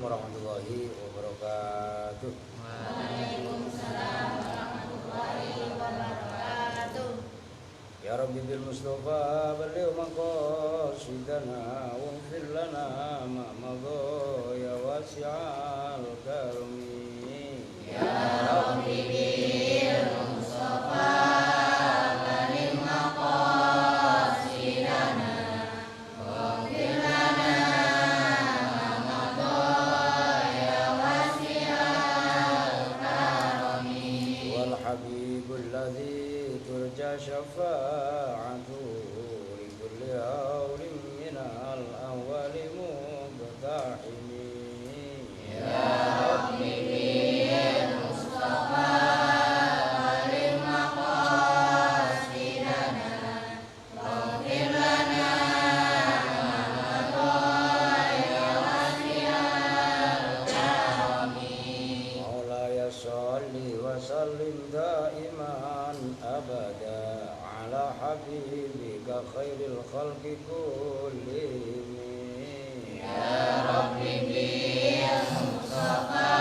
warahmatullahi wabarakatuh. Waalaikumsalam warahmatullahi wabarakatuh. Ya Rabbi bil Mustafa balligh maqasidana waghfir lana ma madha ya wasi'al karmi. Ya Rabbi bil Mustafa balligh maqasidana waghfir lana ma madha ya wasi'al karmi. Wal habibul ladzi turja syafa'atuhu li kulli hawlin minal awwali mubtahimi. Ya Rabbi bil Mustafa balligh maqasidana waghfir lana ma madha ya wasi'al karami. Maulaya sholli wa sallim daiman abada ala habibika khairil khalqi kullihim. Ya Rabbi bil Mustafa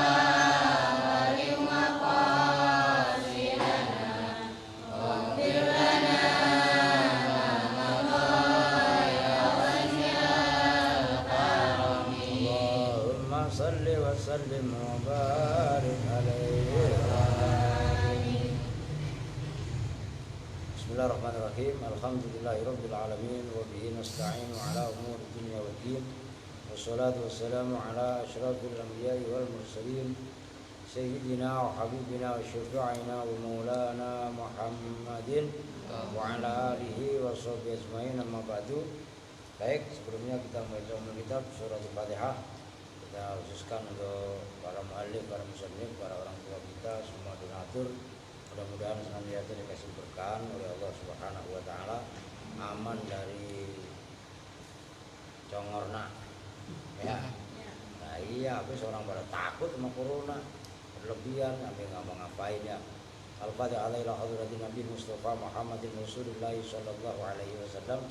balligh maqasidana waghfir lana ma madha ya wasi'al karami. Allahumma salli wa sallim wa barik alaihi. Bismillahirrahmanirrahim. Alhamdulillahirabbil alamin wa bihi nasta'inu ala umuri dunya waddin. Wassalatu wassalamu ala asyrafil anbiya'i wal mursalin sayyidina wa habibina wa syafi'ina wa maulana Muhammadin wa ala alihi wa sahbihi ajmain, amma ba'du. Baik, sebelumnya kita membaca umul kitab surah Al-Fatihah. Kita khususkan untuk para muallif, para musannif, para orang tua kita, semua donatur. Mudah-mudahan senantiasa dikasih berkah oleh Allah Subhanahu wa taala, aman dari congorna. Ya. Nah, iya, habis orang pada takut sama corona. Berlebihan sampai nggak mau ngapain ya. Al-Fatihah alaihi hadratin Nabi Mustafa Muhammadin Rasulullah sallallahu alaihi wasallam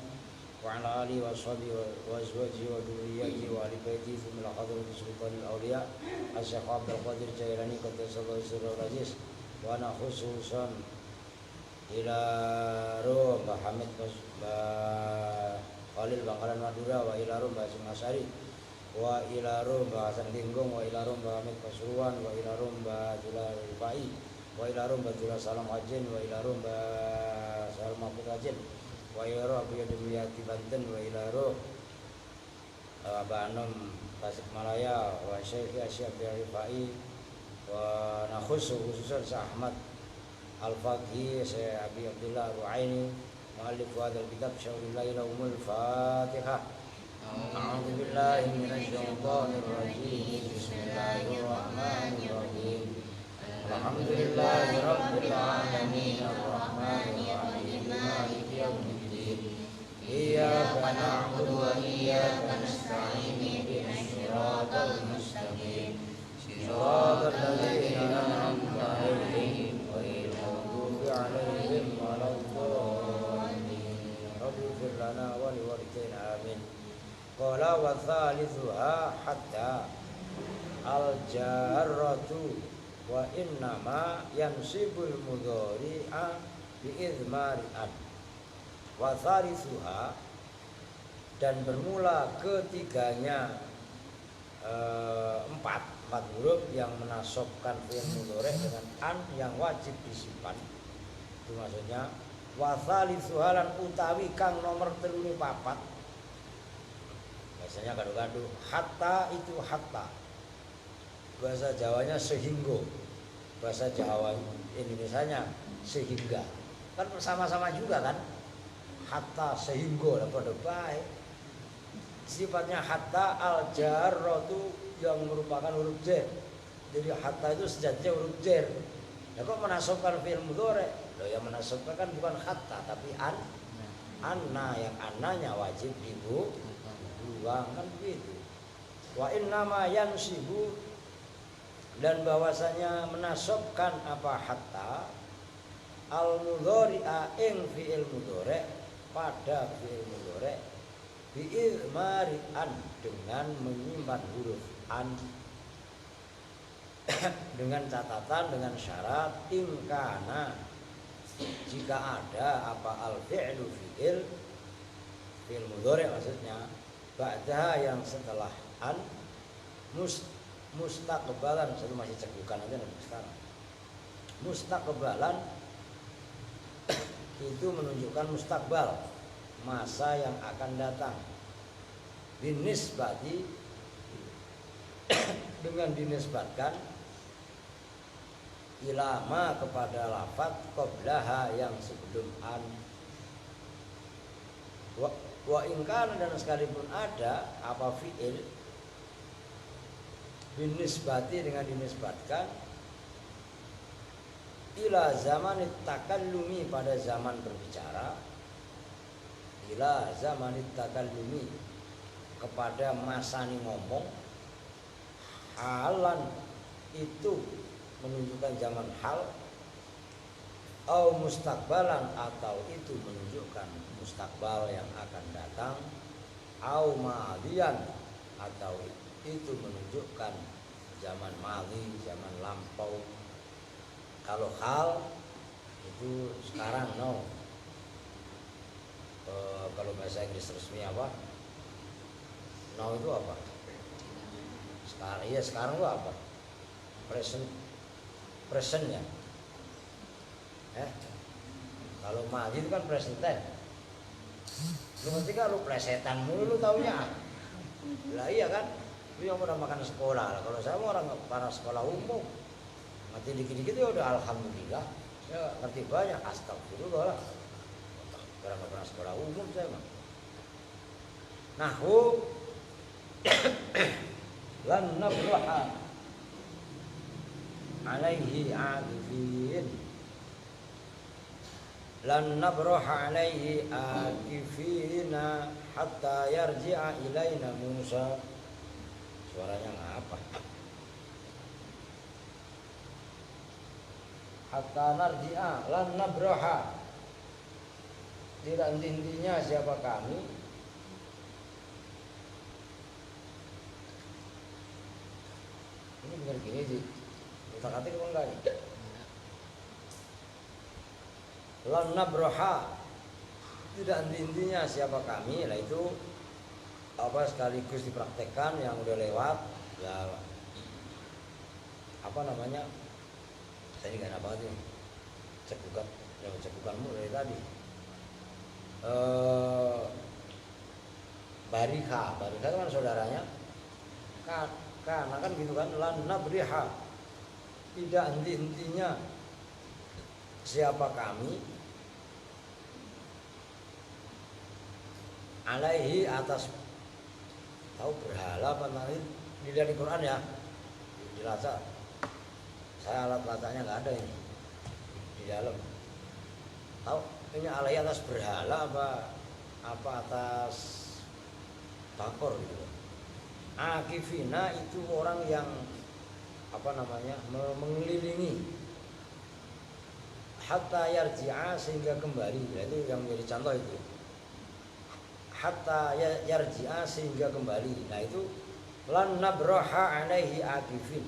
wa ala alihi washabihi wa azwajihi wa dzurriyyatihi wa ali baitihi thumma hadratin sultanil auliya Asy-Syaikh Abdul Qadir Jailani qaddasallahu sirrul aziz. Wa ana khususan ila ruh Mbah Hamid Mbah Khalil Bangkalan Madura, wa ila ruh Mbah Asari, wa ila ruh Mbah Hasan Linggong, wa ila ruh Mbah Hamid Pasuruan, wa ila ruh Mbah Jula Rifai, wa ila ruh Mbah Jula Salam Hajin, wa ila ruh Mbah Salam Mahfud Hajin, wa ila ruh Abu Yadimiyati Banten, wa ila ruh Abah Anom Tasikmalaya, wa Syekh Asyik Rifai, wa nakhusu khususan Syekh Ahmad Al-Faqih, Syekh Abi Abdullah Ru'aini, muallif hadal kitab Syaulillahi lahumul Fatihah. A'udzu billahi minasy syaithanir rajim. Bismillahirrahmanirrahim. Alhamdulillahi rabbil alamin arrahmanir rahim maliki yaumiddin. Iyyaka na'budu wa iyyaka nasta'in ihdinas siratal mustaqim. Siratal ladzina an'amta 'alaihim ghairil maghdubi 'alaihim waladdallin. Rabbighfir lana wa liwalidayna amin. Qala wa thalithuha hatta al-jarratu wa innama yansibul mudhari'a bi idmari an. Wa thalithuha, dan bermula ketiganya empat huruf yang menasobkan fi'il mudhari' dengan an yang wajib disimpan. Itu maksudnya wa thalithuha lan utawi kang nomor 3 papat. Biasanya gaduh-gaduh. Hatta itu hatta. Bahasa Jawanya sehingga. Bahasa Jawa Indonesianya sehingga. Kan sama-sama juga kan? Hatta sehingga lah pada baik. Sifatnya hatta al-jarratu yang merupakan huruf jar. Jadi hatta itu sejatinya huruf jar. Ya kok menasabkan fi'il mudhari'? Loh, yang menasabkan kan bukan hatta tapi an. Anna, yang annanya wajib ibu buang, kan begitu. Wa innama yansibu, dan bahwasanya menasabkan apa hatta al mudhari'a ing fi'il mudhari' pada fi'il mudhari' bi idmari an, dengan menyimpan huruf an dengan catatan, dengan syarat imkana, jika ada apa al-fi'lu fi'il fi'il mudhari' maksudnya ba'da yang setelah an mustaqbalan, saya masih cegukan aja nih sekarang. Mustaqbalan itu menunjukkan mustakbal, masa yang akan datang. Binisbati dengan dinisbatkan ilama kepada lafadz qablaha yang sebelum an. Wa ingkana, dan sekalipun ada apa fi'il binisbati dengan dinisbatkan ila zamanit takallumi pada zaman berbicara, ila zamanit takallumi kepada masani ngomong, halan itu menunjukkan zaman hal, au mustakbalan atau itu menunjukkan mustakbal yang akan datang, au ma'adian atau itu menunjukkan zaman mali, zaman lampau. Kalau hal itu sekarang no. Kalau bahasa Inggris resmi apa? Now itu apa? Sekarang, iya sekarang itu apa? Present ya. Kalau maju itu kan present tense. Lu ngerti kan, lu plesetan mulu lu taunya. Lah iya kan? Lu yang udah makan sekolah. Kalau saya mau orang para sekolah umum, ngerti dikit-dikit ya udah alhamdulillah. Saya ngerti banyak, astagfirullah lah. Karena nggak pernah sekolah umum saya mah. Nahwu lan nabraha alaihi akifin, lan nabraha alaihi akifina hatta yarji'a ilaina Musa. Suaranya ngapa? Hatta narji'a lan nabraha, tidak intinya siapa kami ini benar gini sih utak atik apa enggak nih? Lan nabraha, tidak intinya siapa kami, lah itu apa sekaligus dipraktekkan yang udah lewat ya, apa namanya, saya ini gak apa sih cegukanmu dari tadi. Barika itu kan saudaranya karena kan gitu kan, lan nabriha, tidak henti-hentinya siapa kami alaihi atas, tahu berhala apa nanti dilihat di Quran ya, di laca. Saya alat lacanya nggak ada ini di dalam. Tahu ini alaihi atas berhala apa atas bakor gitu. Akifina itu orang yang apa namanya mengelilingi, hatta yarji'a sehingga kembali. Nah, itu yang menjadi contoh itu. Hatta yarji'a sehingga kembali. Nah itu lan nabraha alaihi akifin.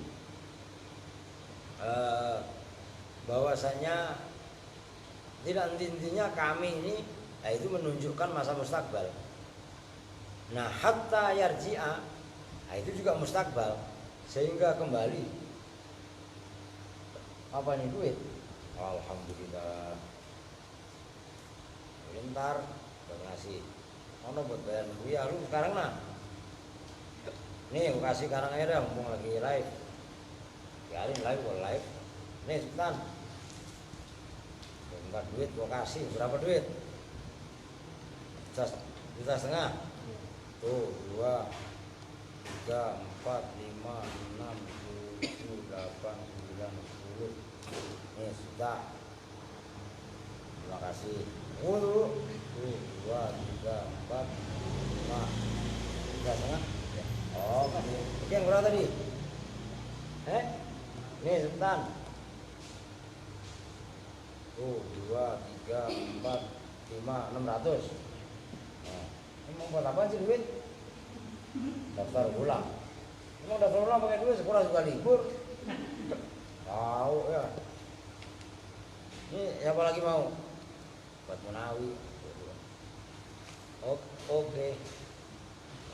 Bahwasanya tidak intinya kami ini, nah itu menunjukkan masa mustakbal. Nah hatta yarji'a, nah itu juga mustakbal sehingga kembali. Apa nih duit? Alhamdulillah. Bentar, udah ngasih. Ono buat bayar ya lu sekarang nah. Nih gue kasih sekarang aja dah, mumpung lagi live. Biarin live. Nih sebentar. Bentar duit gue kasih. Berapa duit? Juta setengah. Tuh 2, 3, 4, 5, 6, 7, 8, 9, 10. Nih sudah. Terima kasih. Tuh 2, 3, 4, 5. Juta setengah. Oh, oke, yang berapa tadi? Nih sebentar. Tuh 2, 3, 4, 5, 600. Nah, ini mau buat apa sih duit? Daftar ulang. Emang daftar ulang pakai duit, sekolah juga libur. Tahu ya. Ini siapa lagi mau? Buat Munawi. Oke.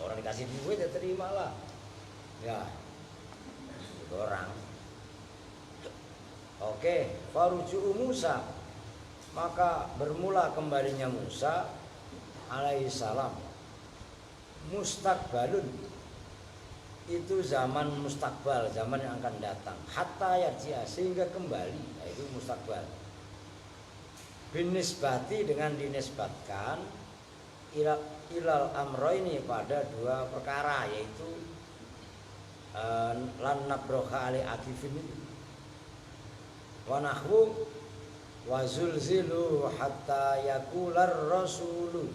Orang dikasih duit ya terimalah. Ya. Itu orang. Oke, faruju'u Musa. Maka bermula kembalinya Musa alaihissalam. Mustakbalun. Itu zaman mustakbal, zaman yang akan datang. Hatta yarji'a, sehingga kembali. Nah, itu mustakbal. Binisbati, dengan dinisbatkan ilal amroini, pada dua perkara, yaitu lan nabroha ali akifin itu wa nahwu wa zulzilu hatta yakular rasulu.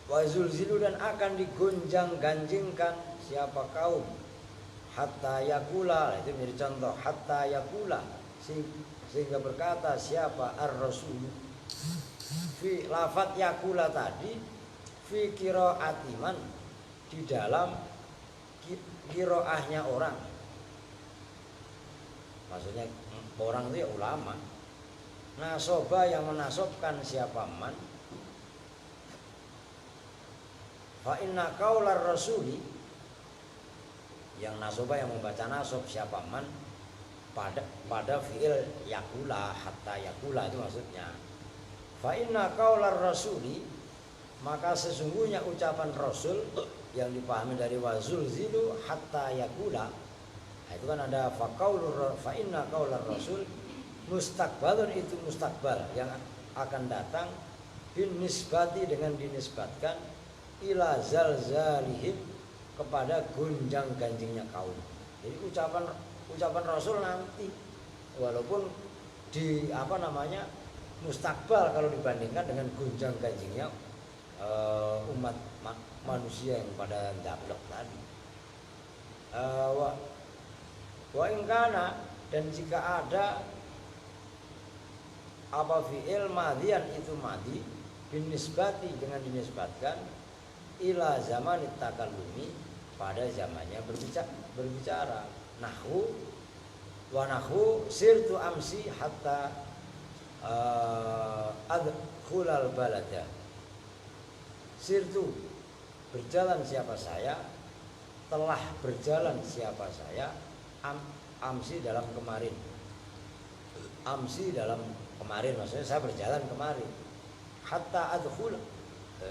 Wa zulzilu, dan akan digonjang-ganjingkan siapa kaum, hatta yakula, itu menjadi contoh, hatta yakula, sehingga berkata siapa ar-rasul. Fi lafat yakula tadi fi qiraatiman, di dalam qiraahnya orang, maksudnya orang itu ya ulama. Nasoba, yang menasobkan siapa man, fa inna qaular rasuli, yang nasoba yang membaca nasob siapa man pada fiil yakula, hatta yakula, itu maksudnya. Fa inna qaular rasuli, maka sesungguhnya ucapan rasul yang dipahami dari wazul zilu hatta yakula. Nah, itu kan ada fa inna qaular rasul mustakbalun, itu mustakbal yang akan datang, bin nisbati, dengan dinisbatkan ila zalzalihim, kepada gonjang ganjingnya kaum. Jadi ucapan Rasul nanti, walaupun di mustakbal kalau dibandingkan dengan gonjang ganjingnya umat manusia yang pada dablek tadi. Wa ingkana, dan jika ada apa fi'il madhian, itu madhi, bin nisbati, dengan dinisbatkan ila zaman takallumi, pada zamannya berbicara. Nahwu wa nahwu sirtu amsi hatta adkhulal balada. Sirtu, berjalan siapa saya, telah berjalan siapa saya, amsi dalam kemarin. Amsi dalam kemarin, maksudnya saya berjalan kemarin. Hatta adkhul,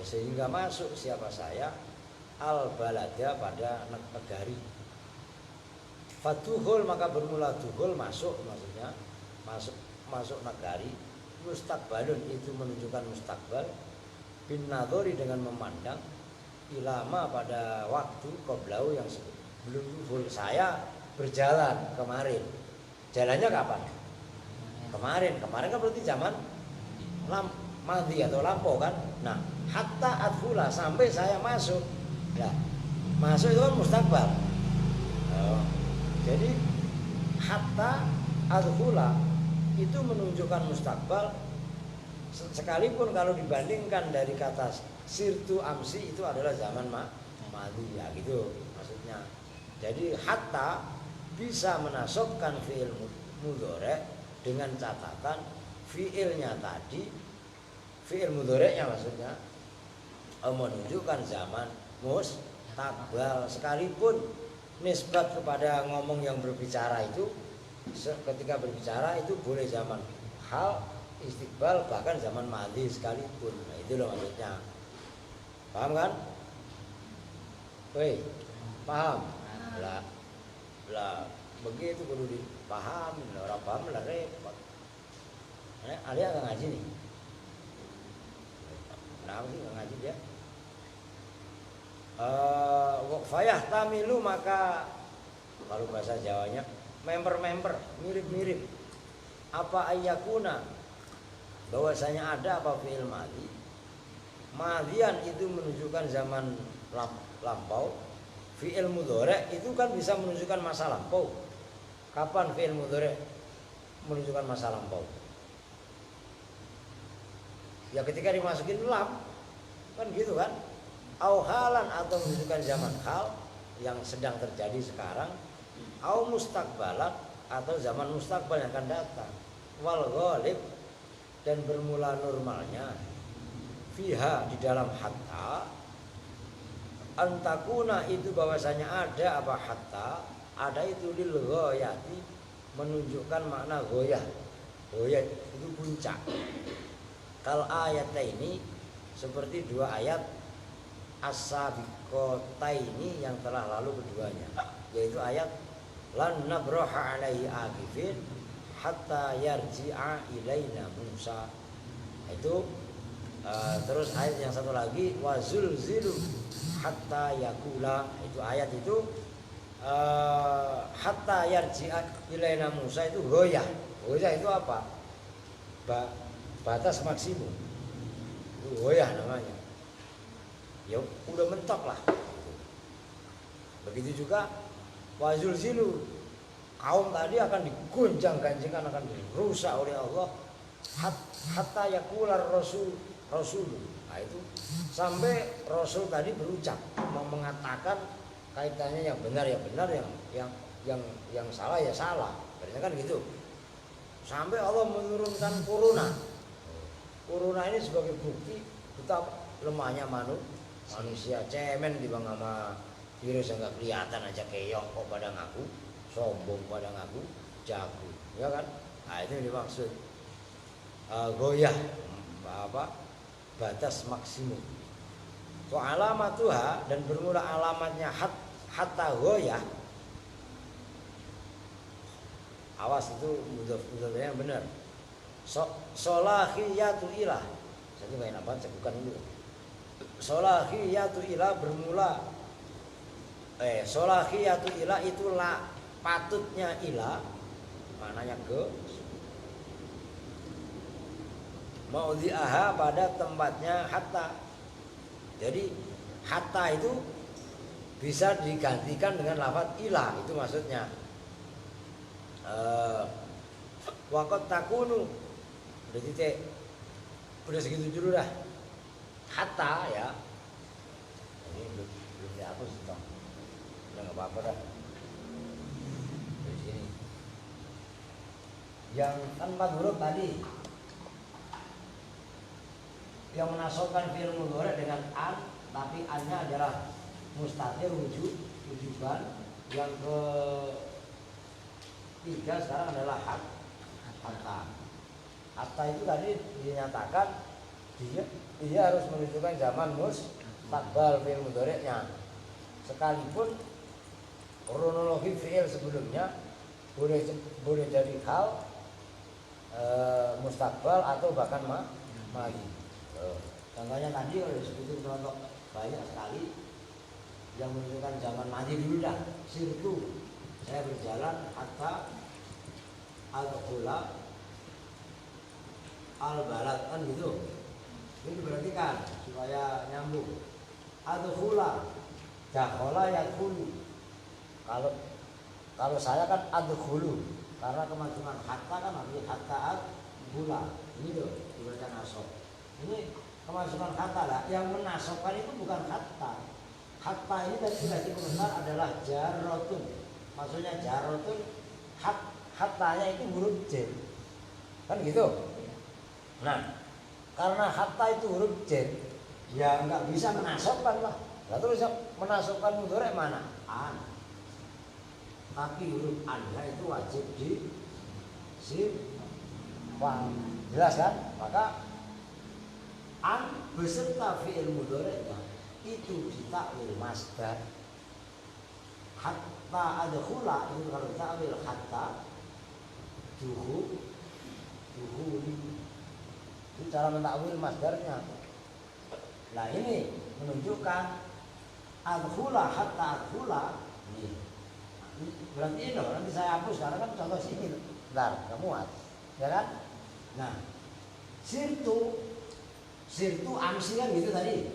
sehingga masuk siapa saya, al balada, pada negari. Fatuhul, maka bermula duhul, masuk, maksudnya masuk negari. Mustakbalun, itu menunjukkan mustakbal. Bin nadhori, dengan memandang, ilama, pada waktu qoblau, yang sebelum duhul. Saya berjalan kemarin. Jalannya kapan? Kemarin kan berarti zaman madhi atau lampau kan. Nah, hatta adkhula, sampai saya masuk. Nah, masuk itu kan mustakbal. Jadi hatta adkhula itu menunjukkan mustakbal, sekalipun kalau dibandingkan dari kata sirtu amsi, itu adalah zaman madhi, ya gitu maksudnya. Jadi hatta bisa menasobkan fi'il mudhari dengan catatan fi'ilnya tadi, fi'il mudhari'nya maksudnya, menunjukkan zaman mustakbal, sekalipun nisbat kepada ngomong yang berbicara itu, ketika berbicara itu boleh zaman hal, istiqbal, bahkan zaman madhi sekalipun. Nah, itu loh maksudnya. Paham kan? Woi, paham? Lah begitu perlu dipahami. Orang paham lah repot. Alia nggak ngaji nih. Kenapa sih nggak ngaji dia? Fayah tamilu, maka kalau bahasa Jawanya member mirip-mirip. Apa ayyakuna, bahwasanya ada apa fi'il madhi. Madhian itu menunjukkan zaman lampau. Fi'il mudhari itu kan bisa menunjukkan masa lampau. Kapan fi'il mudhari menunjukkan masa lampau? Ya ketika dimasukin lam, kan gitu kan? Au halan, atau menunjukkan zaman hal yang sedang terjadi sekarang. au mustaqbalan atau zaman mustaqbal yang akan datang. Wal ghalib dan bermula normalnya fiha di dalam hatta antakuna itu bahwasanya ada apa hatta ada itu lil ghayati menunjukkan makna goyah. Goyah itu puncak. Kal ayat ini seperti dua ayat as-sabiqataini yang telah lalu keduanya, yaitu ayat lan nabraha alaihi akifin hatta yarji'a ilaina Musa. Itu terus ayat yang satu lagi wazulzilu hatta yakula. Itu ayat itu hatta yarji'a ilaina Musa itu goyah. Goyah itu apa? Batas maksimum. Itu goyah namanya. Ya udah mentok lah. Begitu juga wazulzilu, kaum tadi akan digonjang-ganjingkan, akan dirusak oleh Allah hatta yakular rasul. Nah itu sampai rasul tadi berucap mengatakan kaitannya yang benar ya benar, yang salah ya salah. Berarti kan gitu. Sampai Allah menurunkan kuruna. Kuruna ini sebagai bukti betapa lemahnya manusia, cemen dibang sama virus yang nggak kelihatan aja keong kok pada ngaku, sombong pada ngaku, jago, ya kan? Nah itu yang dimaksud goyah apa batas maksimum. Alamatuha dan bermula alamatnya hatta goyah. Awas itu mudhaf-mudhafnya yang benar. Solahiyatu ilah. Saya main apa? Bukan dulu. Solahiyatu ilah bermula solahiyatu ilah itulah patutnya ilah, maknanya ke maudhi'aha pada tempatnya hatta. Jadi hatta itu bisa digantikan dengan lafaz ilah, itu maksudnya. Waqat takunu udah titik, udah segitu dulu dah. Hatta ya. Ini belum dihapus toh. Udah nggak apa-apa dah. Dari sini. Yang kan 4 huruf tadi. Yang menasobkan fi'il mudhari dengan an, tapi an-nya adalah mustatir wujuban. Yang ketiga sekarang adalah hatta. Hatta itu tadi dinyatakan dia harus menunjukkan zaman mustaqbal fi'il mudhari'nya. Sekalipun kronologi fi'il sebelumnya boleh jadi hal mustaqbal atau bahkan madi. Contohnya tadi kalau disebutin contoh banyak sekali yang menunjukkan zaman madi dulu dah. Sirtu, saya berjalan hatta al-khula al-balad, kan gitu. Ini diperhatikan supaya nyambung. Al-khula dakhala yadkhulu. Kalau saya kan adkhulu karena kemajuan hatta kan artinya hatta al-khula. Ini loh dibaca nasab. Ini kemasukan kata lah, yang menasobkan itu bukan hatta. Hatta ini tadi sudah dikomentar adalah jarotun. Maksudnya jarotun, hattanya itu huruf j, kan gitu. Nah, karena hatta itu huruf j, ya nggak bisa menasobkan lah. Lalu bisa menasobkan mudhari mana? An. Tapi huruf anda itu wajib di sifat. Jelas kan? Maka an beserta fi'il mudhari'nya itu ditakwil masdar. Hatta adkhula itu kalau ditakwil hatta duhuli. Itu cara mentakwil masdarnya. Nah ini menunjukkan adkhula hatta adkhula. Ini berarti ini loh, nanti saya hapus karena kan contoh sini. Bentar, kamu muat. Ya kan? Nah, Sirtu amsi kan gitu tadi.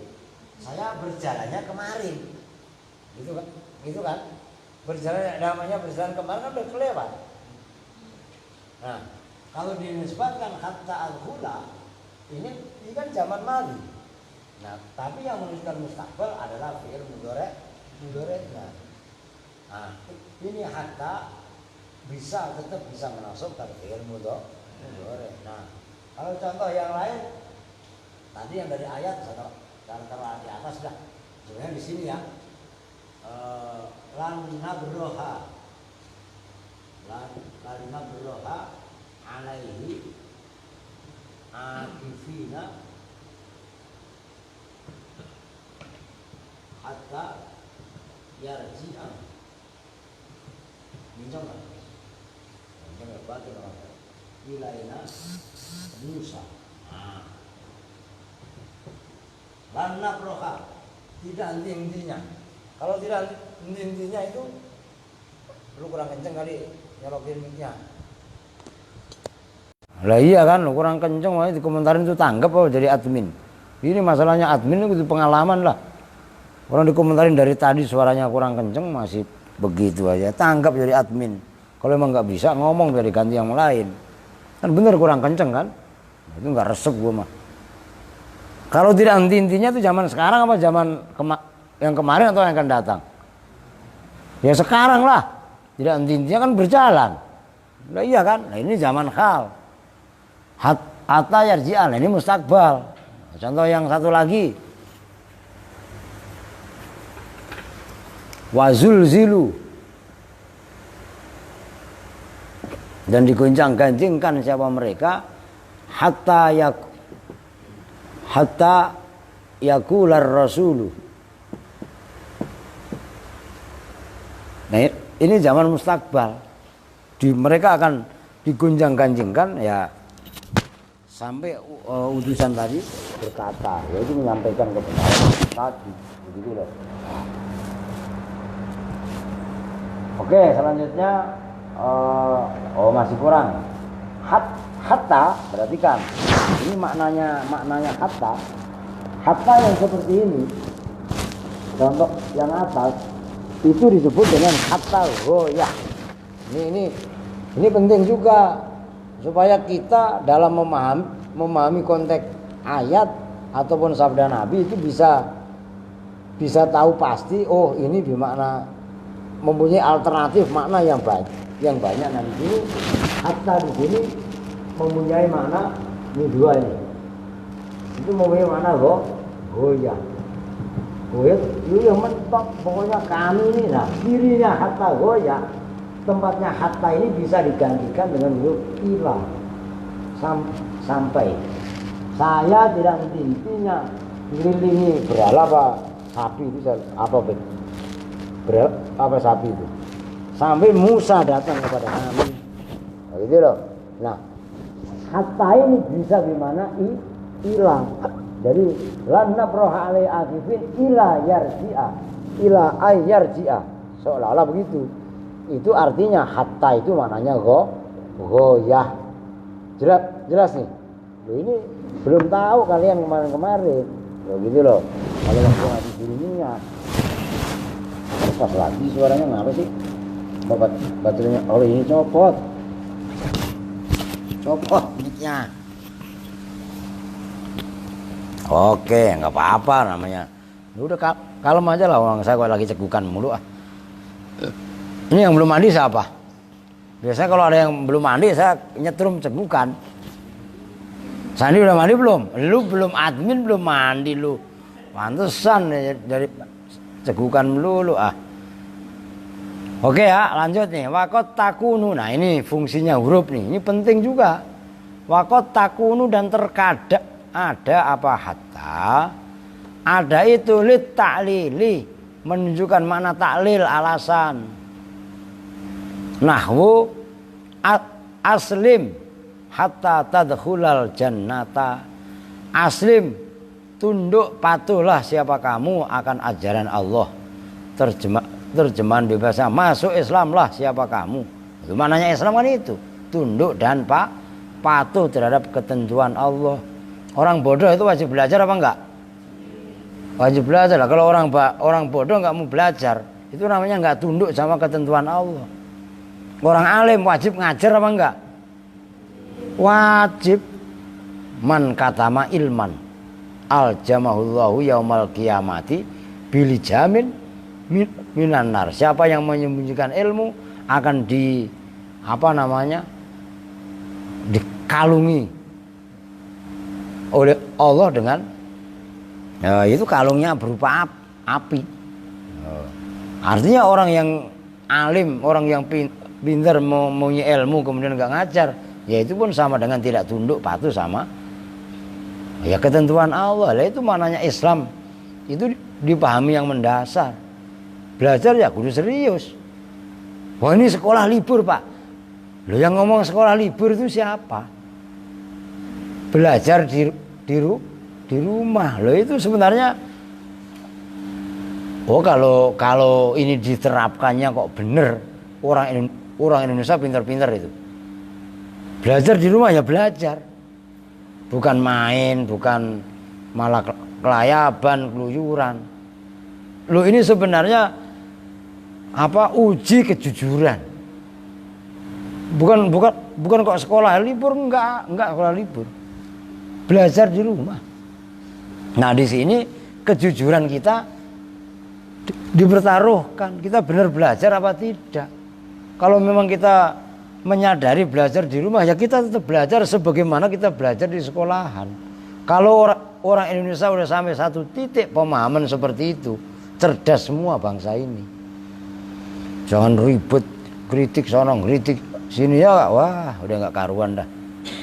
Saya berjalannya kemarin. Gitu kan? Berjalan namanya berjalan kemarin kan udah kelewat. Nah, kalau dinisbatkan hatta al-khula ini kan zaman madi. Nah, tapi yang menunjukkan mustaqbal adalah fi'il mudhari'-nya. Nah, ini hatta bisa tetap bisa menasab tapi fi'il mudhari. Nah, kalau contoh yang lain tadi yang dari ayat taruh di atas dah. Sebenarnya di sini ya. Lan nabroha alaihi akifina hatta yarji'a. Minjam kan? Minjam ya batin orang. Ilaina Musa. Lan nabroha tidak henti-hentinya. Kalau tidak henti-hentinya itu lu kurang kenceng kali nyolokin mic-nya. Lah iya kan, lu kurang kenceng makanya dikomentarin itu tanggap apa jadi admin. Ini masalahnya admin itu pengalaman lah. Orang dikomentarin dari tadi suaranya kurang kenceng masih begitu aja. Tanggap jadi admin. Kalau emang nggak bisa ngomong biar diganti yang lain. Kan bener kurang kenceng kan? Itu nggak resep gua mah. Kalau tidak henti-hentinya itu zaman sekarang apa zaman yang kemarin atau yang akan datang? Ya sekarang lah. Tidak henti-hentinya kan berjalan. Nah iya kan? Nah ini zaman hal. Hatta yarji'an, ini mustakbal. Contoh yang satu lagi. Wazulzilu. Dan digoncang-gancingkan siapa mereka? Hatta yakular rasulu. Nah ini zaman mustakbal. Mereka akan digonjang-ganjingkan ya sampai utusan tadi berkata, yaitu menyampaikan kebenaran tadi, begitu loh. Oke, selanjutnya masih kurang. Hatta berarti kan ini maknanya hatta yang seperti ini, contoh yang atas itu disebut dengan hatta goyah. Ini penting juga supaya kita dalam memahami konteks ayat ataupun sabda Nabi itu bisa tahu pasti, oh ini bermakna mempunyai alternatif makna yang banyak. Nah di sini hatta di sini mempunyai makna ini dua ini. Itu mempunyai makna goyah. Goyah itu yang mentok, pokoknya kami ini, nah dirinya hatta goyah. Tempatnya hatta ini bisa digantikan dengan huruf ila. Sampai saya tidak intinya mengelilingi berhala apa sapi itu apa sapi itu sampai Musa datang kepada kami. Begitu loh. Nah, hatta ini bisa gimana ila. Jadi lan nabraha alai akifin ila yarji'a. Seolah-olah begitu. Itu artinya hatta itu maknanya goyah. Jelas nih. Loh ini belum tahu kalian kemarin. Loh gitu loh. Kalau waktu ngaji dirinya pas lagi suaranya ngapa sih? Baterainya ini copot mic-nya. Oke, nggak apa-apa namanya. Udah kalem aja lah, orang saya lagi cegukan mulu ah. Ini yang belum mandi siapa? Biasanya kalau ada yang belum mandi saya nyetrum cegukan. Sandi udah mandi belum? Lu belum admin belum mandi lu. Pantesan dari cegukan lu ah. Oke ya, lanjut nih. Wakot takunu. Nah, ini fungsinya huruf nih. Ini penting juga. Wakot takunu dan terkadang ada apa hatta? Ada itu lit ta'lili, menunjukkan makna taklil, alasan. Nahwu aslim hatta tadkhulal jannata. Aslim, tunduk patuhlah siapa kamu akan ajaran Allah. Terjemahan bebasnya masuk Islamlah siapa kamu. Itu maknanya Islam kan itu, tunduk dan patuh terhadap ketentuan Allah. Orang bodoh itu wajib belajar apa enggak? Wajib belajar lah. Kalau orang bodoh enggak mau belajar, itu namanya enggak tunduk sama ketentuan Allah. Orang alim wajib ngajar apa enggak? Wajib. Man katama ilman aljamahullahu yaumal qiyamati bilijamin minan nar. Siapa yang menyembunyikan ilmu akan dikalungi oleh Allah dengan itu kalungnya berupa api. Artinya orang yang alim, orang yang pintar mempunyai ilmu kemudian nggak ngajar, ya itu pun sama dengan tidak tunduk patuh sama ya ketentuan Allah. Lah itu maknanya Islam itu dipahami yang mendasar. Belajar ya kudu serius. Wah ini sekolah libur Pak. Loh yang ngomong sekolah libur itu siapa? Belajar di rumah. Loh itu sebenarnya kalau ini diterapkannya kok bener, orang Indonesia pintar-pintar itu. Belajar di rumah ya belajar. Bukan main, bukan malah kelayaban, keluyuran. Loh ini sebenarnya uji kejujuran. Bukan kok sekolah libur, enggak sekolah libur. Belajar di rumah. Nah, di sini kejujuran kita dipertaruhkan. Kita benar belajar apa tidak? Kalau memang kita menyadari belajar di rumah, ya kita tetap belajar sebagaimana kita belajar di sekolahan. Kalau orang Indonesia udah sampai satu titik pemahaman seperti itu, cerdas semua bangsa ini. Jangan ribet, kritik sono, kritik sini ya, wah udah nggak karuan dah.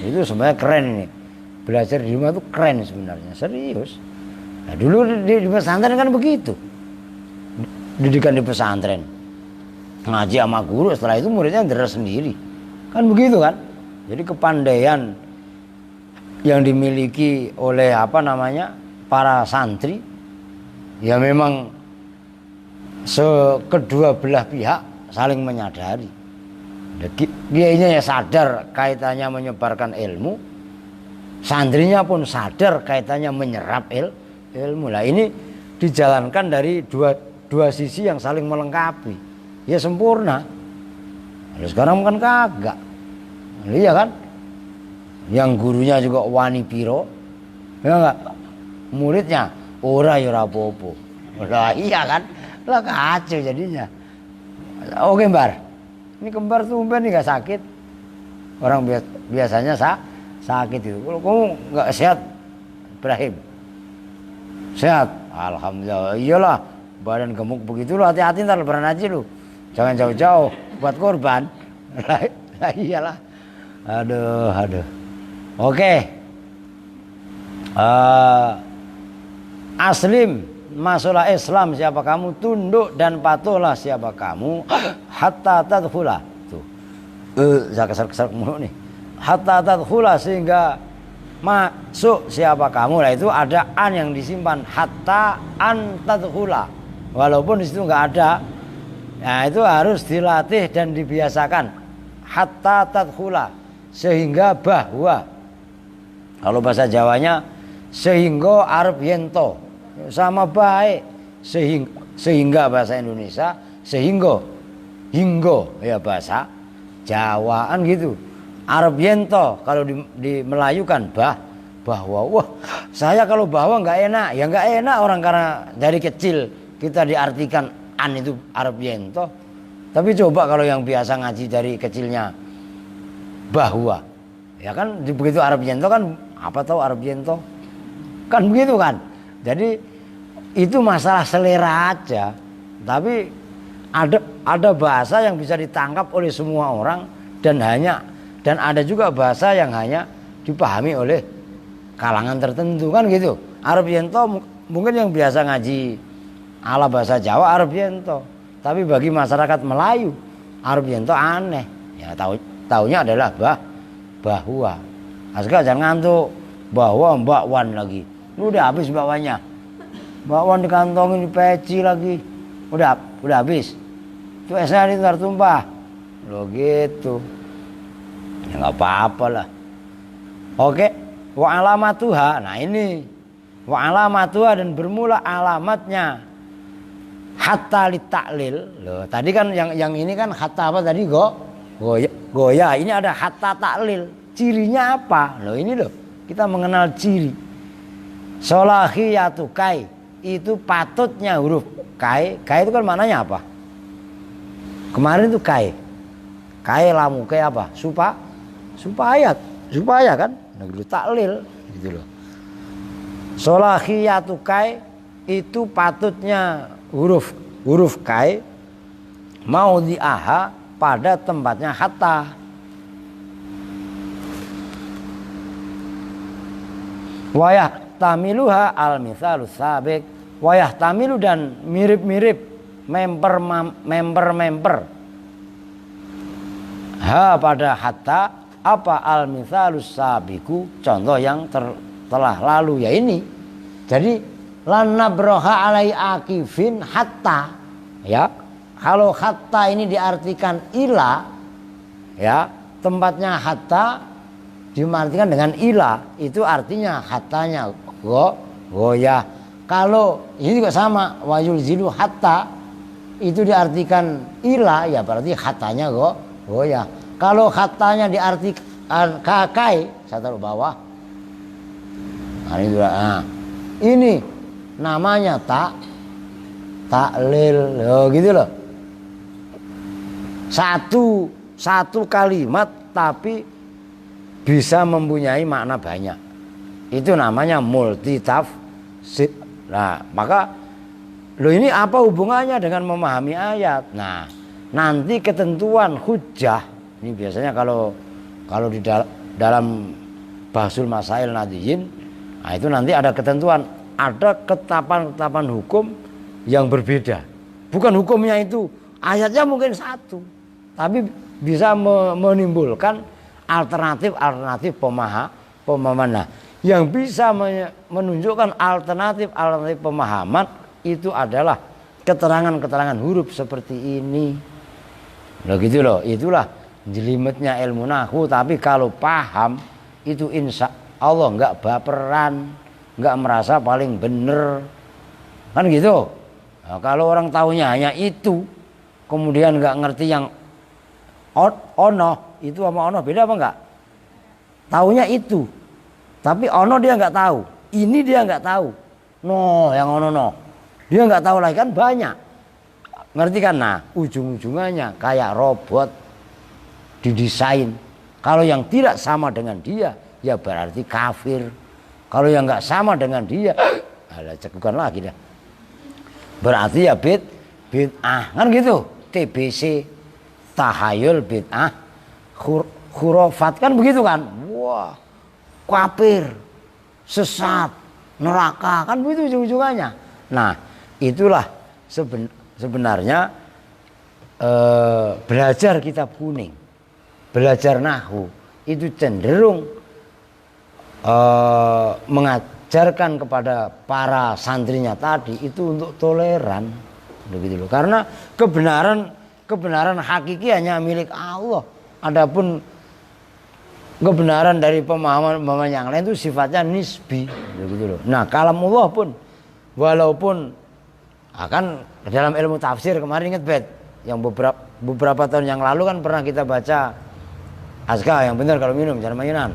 Itu sebenarnya keren ini. Belajar di rumah itu keren sebenarnya, serius. Nah, dulu di pesantren kan begitu. Didikan di pesantren. Ngaji sama guru, setelah itu muridnya deres sendiri. Kan begitu kan? Jadi kepandaian yang dimiliki oleh para santri ya memang kedua belah pihak saling menyadari. Dianya ya sadar kaitannya menyebarkan ilmu, santrinya pun sadar kaitannya menyerap ilmu. Lah ini dijalankan dari dua sisi yang saling melengkapi. Ya sempurna. Lalu sekarang kan kagak. Iya kan? Yang gurunya juga wani piro. Ya enggak? Muridnya ora ya ora apa-apa. Lah iya kan? Lah kacau jadinya. Oke, Mbar. Ini kembar tumben nih gak sakit. Orang biasanya sakit itu. Kalau kamu nggak sehat, Ibrahim, sehat, alhamdulillah. Iyalah, badan gemuk begitu lo, hati-hati ntar lebaran aja lu. Jangan jauh-jauh buat korban. Lah iyalah. Aduh. Oke. Aslim, masuklah Islam siapa kamu, tunduk dan patuhlah siapa kamu, hatta tadkhula. Tuh. Saya kesal mulu nih. Hatta tadkhula, sehingga masuk siapa kamu. Lah itu ada an yang disimpan, hatta an tadkhula. Walaupun di situ enggak ada. Nah, itu harus dilatih dan dibiasakan. Hatta tadkhula, sehingga bahwa. Kalau bahasa Jawanya sehingga arep yento. Sama baik, sehingga bahasa Indonesia, hingga ya bahasa Jawaan gitu. Arep yento kalau di Melayu kan bahwa. Wah, saya kalau bahwa nggak enak. Ya nggak enak orang karena dari kecil kita diartikan an itu arep yento. Tapi coba kalau yang biasa ngaji dari kecilnya bahwa, ya kan begitu arep yento kan apa tahu arep yento kan begitu kan. Jadi itu masalah selera aja. Tapi ada bahasa yang bisa ditangkap oleh semua orang dan ada juga bahasa yang hanya dipahami oleh kalangan tertentu kan gitu. Arep yento mungkin yang biasa ngaji ala bahasa Jawa arep yento. Tapi bagi masyarakat Melayu arep yento aneh. Ya taunya adalah bahwa. Aska jangan ngantuk. Bahwa Mbak Wan lagi. Lu udah habis bawaannya. Mbak Wan dikantongin di peci lagi. Udah habis. Itu esnya itu tertumpah. Lo gitu. Ya enggak apa-apa lah. Oke, wa alamatuha. Nah ini wa alamatuha, dan bermula alamatnya hatta litaklil. Loh, tadi kan yang ini kan hatta apa tadi? Goya. Ini ada hatta taklil. Cirinya apa? Loh ini loh. Kita mengenal ciri. Solahiyatu kai, itu patutnya huruf kai itu kan maknanya apa? Kemarin itu kai lamu kai apa? Supaya kan negeri taklil gitu loh. Solahiyatu kai itu patutnya huruf kai mau diaha pada tempatnya hatta. Wayah tamiluha al mithalus sabik. Wayah tamilu dan mirip-mirip member ha pada hatta apa al mithalus sabiku, contoh yang telah lalu ya ini. Jadi lana broha alai akifin hatta, ya kalau hatta ini diartikan ila, ya tempatnya hatta diartikan dengan ila, itu artinya hatanya goyah. Kalau ini juga sama, wayul zilu hatta itu diartikan ila, ya berarti hatanya goyah. Kalau hatanya diartikan kai, saya taruh bawah. Ini namanya taklil, gitu loh. Satu kalimat tapi bisa mempunyai makna banyak. Itu namanya multitafsir. Nah, maka ini apa hubungannya dengan memahami ayat? Nah, nanti ketentuan hujjah ini biasanya kalau di dalam bahsul masail nadiyin, nah itu nanti ada ketentuan, ada ketetapan hukum yang berbeda. Bukan hukumnya itu ayatnya mungkin satu, tapi bisa menimbulkan alternatif pemahaman. Nah, yang bisa menunjukkan alternatif pemahaman itu adalah keterangan huruf seperti ini. Loh gitu loh, itulah jelimetnya ilmu nahwu. Tapi kalau paham itu insya Allah nggak baperan, nggak merasa paling bener, kan gitu. Nah, kalau orang tahunya hanya itu, kemudian nggak ngerti yang ono itu sama ono beda apa enggak? Taunya itu, tapi ono dia nggak tahu. Ini dia nggak tahu. Yang ono dia nggak tahu lagi, kan banyak. Ngerti kan? Nah, ujung-ujungannya kayak robot didesain. Kalau yang tidak sama dengan dia, ya berarti kafir. Kalau yang nggak sama dengan dia, ada cekukan lagi dah. Berarti ya bid'ah, kan gitu. TBC, tahayul bid'ah, khurafat, kan begitu kan? Wah, kafir, sesat, neraka, kan begitu ujung-ujungannya. Nah, itulah sebenarnya belajar kitab kuning, belajar nahwu itu cenderung mengajarkan kepada para santrinya tadi itu untuk toleran, begitu loh. Karena kebenaran hakiki hanya milik Allah. Adapun kebenaran dari pemahaman yang lain itu sifatnya nisbi, begitu loh. Nah, kalamullah pun walaupun akan dalam ilmu tafsir kemarin ingat bet yang beberapa tahun yang lalu kan pernah kita baca Azka, yang benar kalau minum jangan mainan.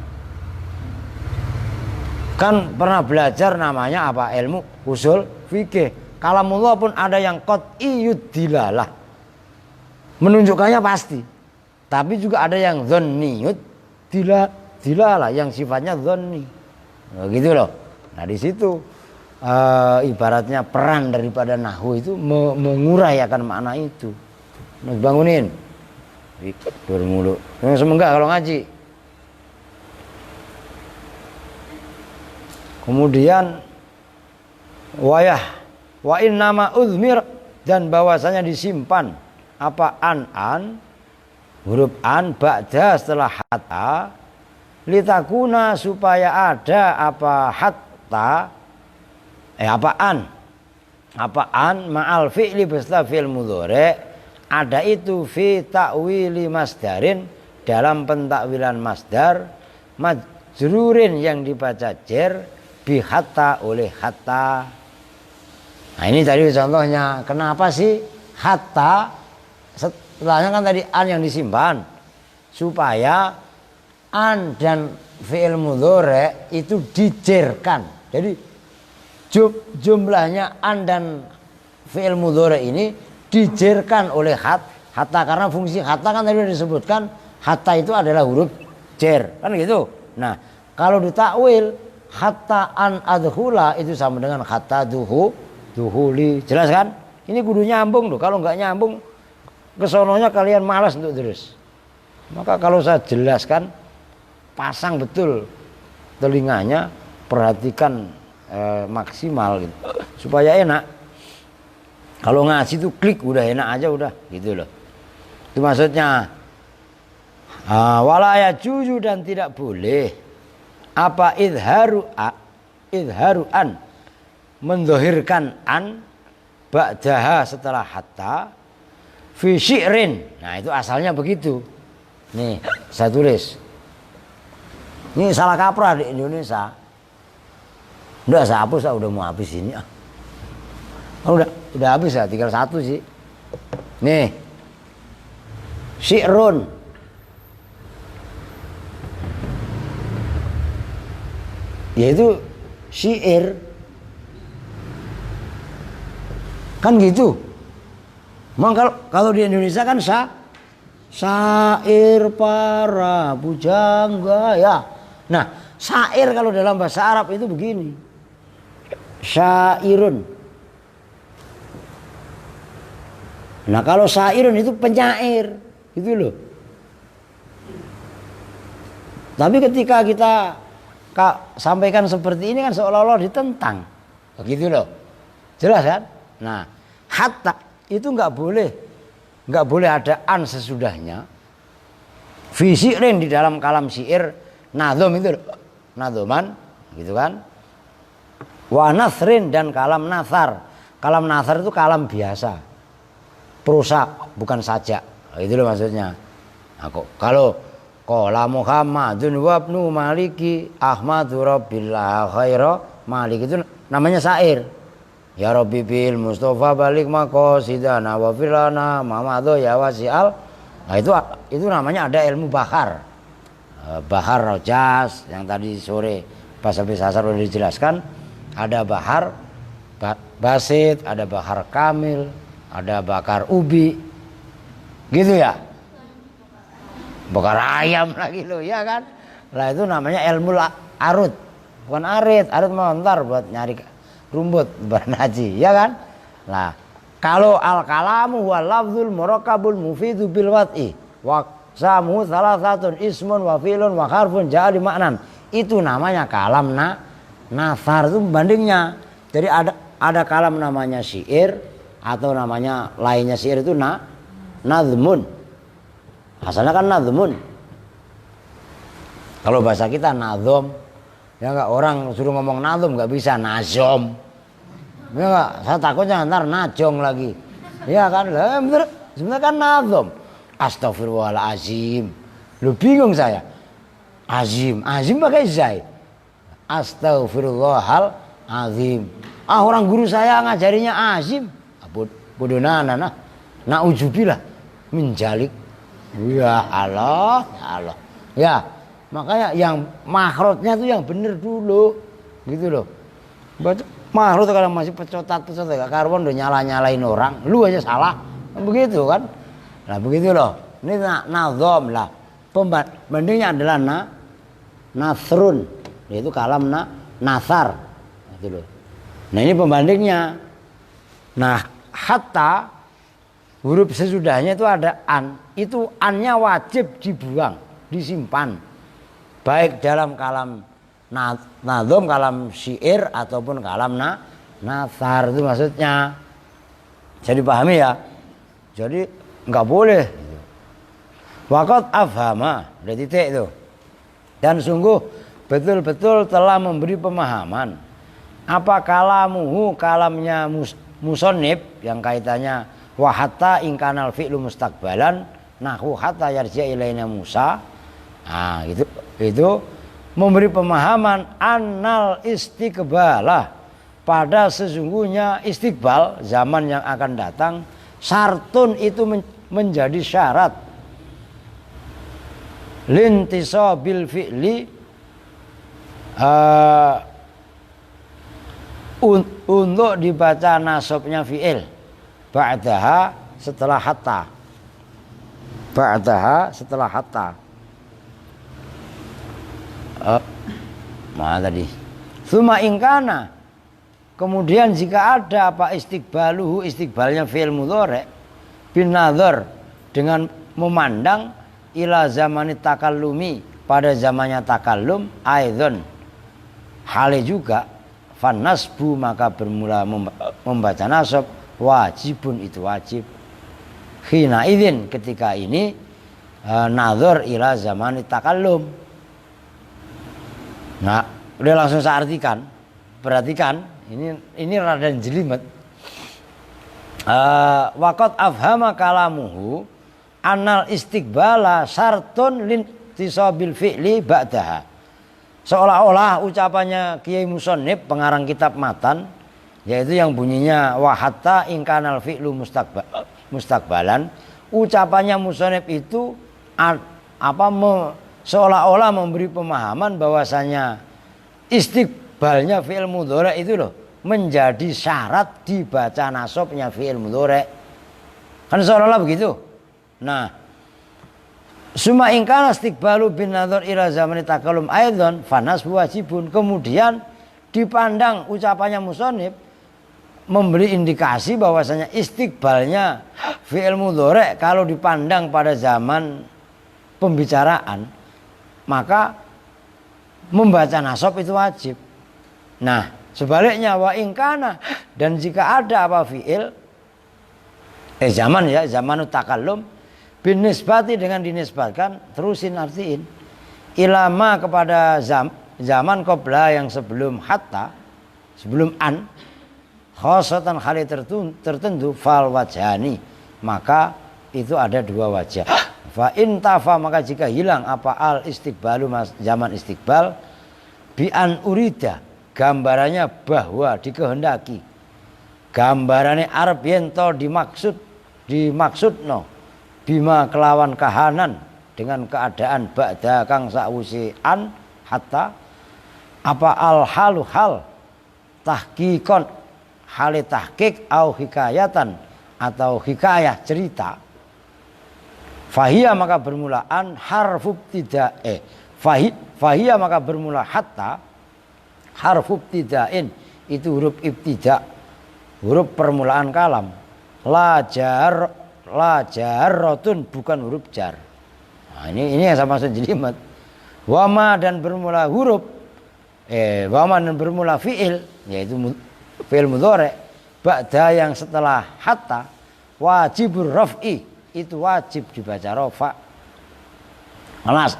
Kan pernah belajar namanya apa? Ilmu usul fikih. Kalamullah pun ada yang qat'iyud dilalah, menunjukkannya pasti. Tapi juga ada yang dhanniyud dilalah, yang sifatnya dhanni. Nah, gitu loh. Nah, di situ ibaratnya peran daripada nahwu itu mengurai akan makna itu. Nah, bangunin. Tidur mulu. Semoga kalau ngaji. Kemudian wa innama uzmir, dan bahwasanya disimpan apa an huruf an ba'da setelah hatta litakuna supaya ada apa hatta apa an ma'al fi'li beserta fi'il mudhari, ada itu fi ta'wili masdarin, dalam pentakwilan masdar majrurin yang dibaca jer bi hatta oleh hatta. Nah, ini tadi contohnya. Kenapa sih hatta setelahnya kan tadi an yang disimpan, supaya an dan fi'il mudhari itu dijerkan. Jadi jumlahnya an dan fi'il mudhari ini dijerkan oleh hatta karena fungsi hatta kan tadi disebutkan hatta itu adalah huruf jer kan gitu. Nah kalau ditakwil hatta an adkhula itu sama dengan hatta duhuli, jelas kan? Ini kudu nyambung loh, kalau nggak nyambung kesononya kalian malas untuk terus. Maka kalau saya jelaskan pasang betul telinganya, perhatikan maksimal gitu supaya enak. Kalau ngaji tuh klik udah enak aja udah gitu loh. Itu maksudnya. Wala yajuzu dan tidak boleh apa idharu an mendohirkan an ba'daha setelah hatta fi syi'rin. Nah itu asalnya begitu. Nih saya tulis. Ini salah kaprah di Indonesia. Udah saya hapus, saya udah mau habis ini. Udah habis ya, tinggal satu sih. Nih. Syi'run. Yaitu syair. Kan gitu. Memang kalau di Indonesia kan syair para pujangga ya. Nah, syair kalau dalam bahasa Arab itu begini. Syairun. Nah, kalau syairun itu penyair, gitu loh. Tapi ketika kita sampaikan seperti ini kan seolah-olah ditentang. Begitu loh. Jelas kan? Nah, hatta itu nggak boleh ada an sesudahnya. Fi syi'rin di dalam kalam syair, nadhom itu loh. Nadhoman, gitu kan? Wa nasrin dan kalam nasar. Kalam nasar itu kalam biasa. Prosa, bukan sajak. Itu loh maksudnya. Nah, kalau qala Muhammadun wa ibnu Maliki Ahmadu Rabbillah khaira Malik itu namanya syair. Ya Rabbi bil Mustafa balik maqasidana wa firana mamadho ya wasi'al. Nah itu namanya ada ilmu bahar. Bahar rojas yang tadi sore pas habis asar sudah dijelaskan. Ada bahar basit, ada bahar kamil, ada bakar ubi. Gitu ya. Bakar ayam lagi lo ya kan. Lah itu namanya ilmu arut. Bukan arit mau ntar buat nyari rumput bernaji ya kan. Nah kalau al-kalamu wal lafzul murakkabul mufidu bil wat'i wa samu salah satu ismun wa fi'lun wa harfun jadi maknan, itu namanya kalam nasar. Itu bandingnya. Jadi ada kalam namanya syair atau namanya lainnya syair itu nazmun. Asalnya kan nazmun. Kalau bahasa kita nazom. Ya enggak, orang suruh ngomong nazom enggak bisa nazom. Ya enggak, saya takutnya ntar najong lagi. Ya kan, lah bener, sebenarnya kan nazom. Astagfirullahalazim. Lu bingung saya. Azim pakai zai. Astagfirullahalazim. Orang guru saya ngajarinya azim. Bodoh nana. Nauzubillah menjalik. Ya Allah. Ya, makanya yang makhrajnya itu yang bener dulu. Gitu loh. Baca makhraj kalau masih pecotat gak karuan udah nyalain orang, lu aja salah. Begitu kan? Nah, begitu loh. Ini nazom lah. Pembandingnya adalah nasrun, yaitu kalam nasar. Gitu loh. Nah, ini pembandingnya. Nah, hatta huruf sesudahnya itu ada an. Itu annya wajib dibuang, disimpan. Baik dalam kalam nazom, kalam syair ataupun kalam nasar, itu maksudnya. Jadi pahami ya. Jadi enggak boleh. Waqad afhama, udah titik itu. Dan sungguh betul-betul telah memberi pemahaman apa kalamuhu, kalamnya musannif yang kaitannya wa hatta in kanal fi'lu mustaqbalan nahu hatta yarji' ilaina Musa. Nah, itu memberi pemahaman annal istiqbalah, pada sesungguhnya istiqbal zaman yang akan datang syartun itu menjadi syarat lintisabil fi'li untuk dibaca nasabnya fi'il. ba'daha setelah hatta. Ba'daha setelah hatta. Mana tadi? Tsumma ingkana. Kemudian jika ada apa istiqbaluhu, istiqbalnya fi'il mudhari' bin nadhar dengan memandang ila zamani takallumi pada zamannya takallum aidzon hale juga fanasbu maka bermula membaca nasab wajibun itu wajib khina idzin ketika ini nadhar ila zamani takallum. Nah, udah langsung saya artikan. Perhatikan, ini rada jelimet. Waqad afhama kalamuhu anal istiqbala syartun lintisabil fi'li ba'daha. Seolah-olah ucapannya Kiai Musannif pengarang kitab Matan, yaitu yang bunyinya wa hatta in kanal fi'lu mustaqbalan, ucapannya Musannif itu seolah-olah memberi pemahaman bahwasanya istiqbalnya fi'il mudhari' itu loh menjadi syarat dibaca nasabnya fi'il mudhari'. Kan seolah-olah begitu. Nah, summa in kana istiqbalu bin nadhar ila zamani takallum aidzan fanasbu wajibun. Kemudian dipandang ucapannya musannif memberi indikasi bahwasanya istiqbalnya fi'il mudhari' kalau dipandang pada zaman pembicaraan maka membaca nasab itu wajib. Nah, sebaliknya wa ingkana dan jika ada apa fi'il zaman takallum bin nisbati dengan dinisbatkan terusin artiin ilama kepada zaman qabla yang sebelum hatta sebelum an khosatan hal tertentu fal wajhani maka itu ada dua wajah. Fa intafa maka jika hilang apa al istiqbalu zaman istiqbal bi an urida gambarannya bahwa dikehendaki gambarannya arep yen to dimaksudno bima kelawan kahanan dengan keadaan ba'da kang sakwise an hatta apa al halu hal tahqiqon hale tahqiq au hikayatan atau hikayah cerita fahiyya maka bermulaan harfu ibtida'in fahiyya maka bermula hatta harfu ibtida'in itu huruf ibtida' huruf permulaan kalam la jarratun bukan huruf jar. Nah, ini yang sama maksud jelimet. Wama dan bermula huruf wama dan bermula fi'il yaitu fi'il mudhari' ba'da yang setelah hatta wajibur raf'i itu wajib dibaca rafa.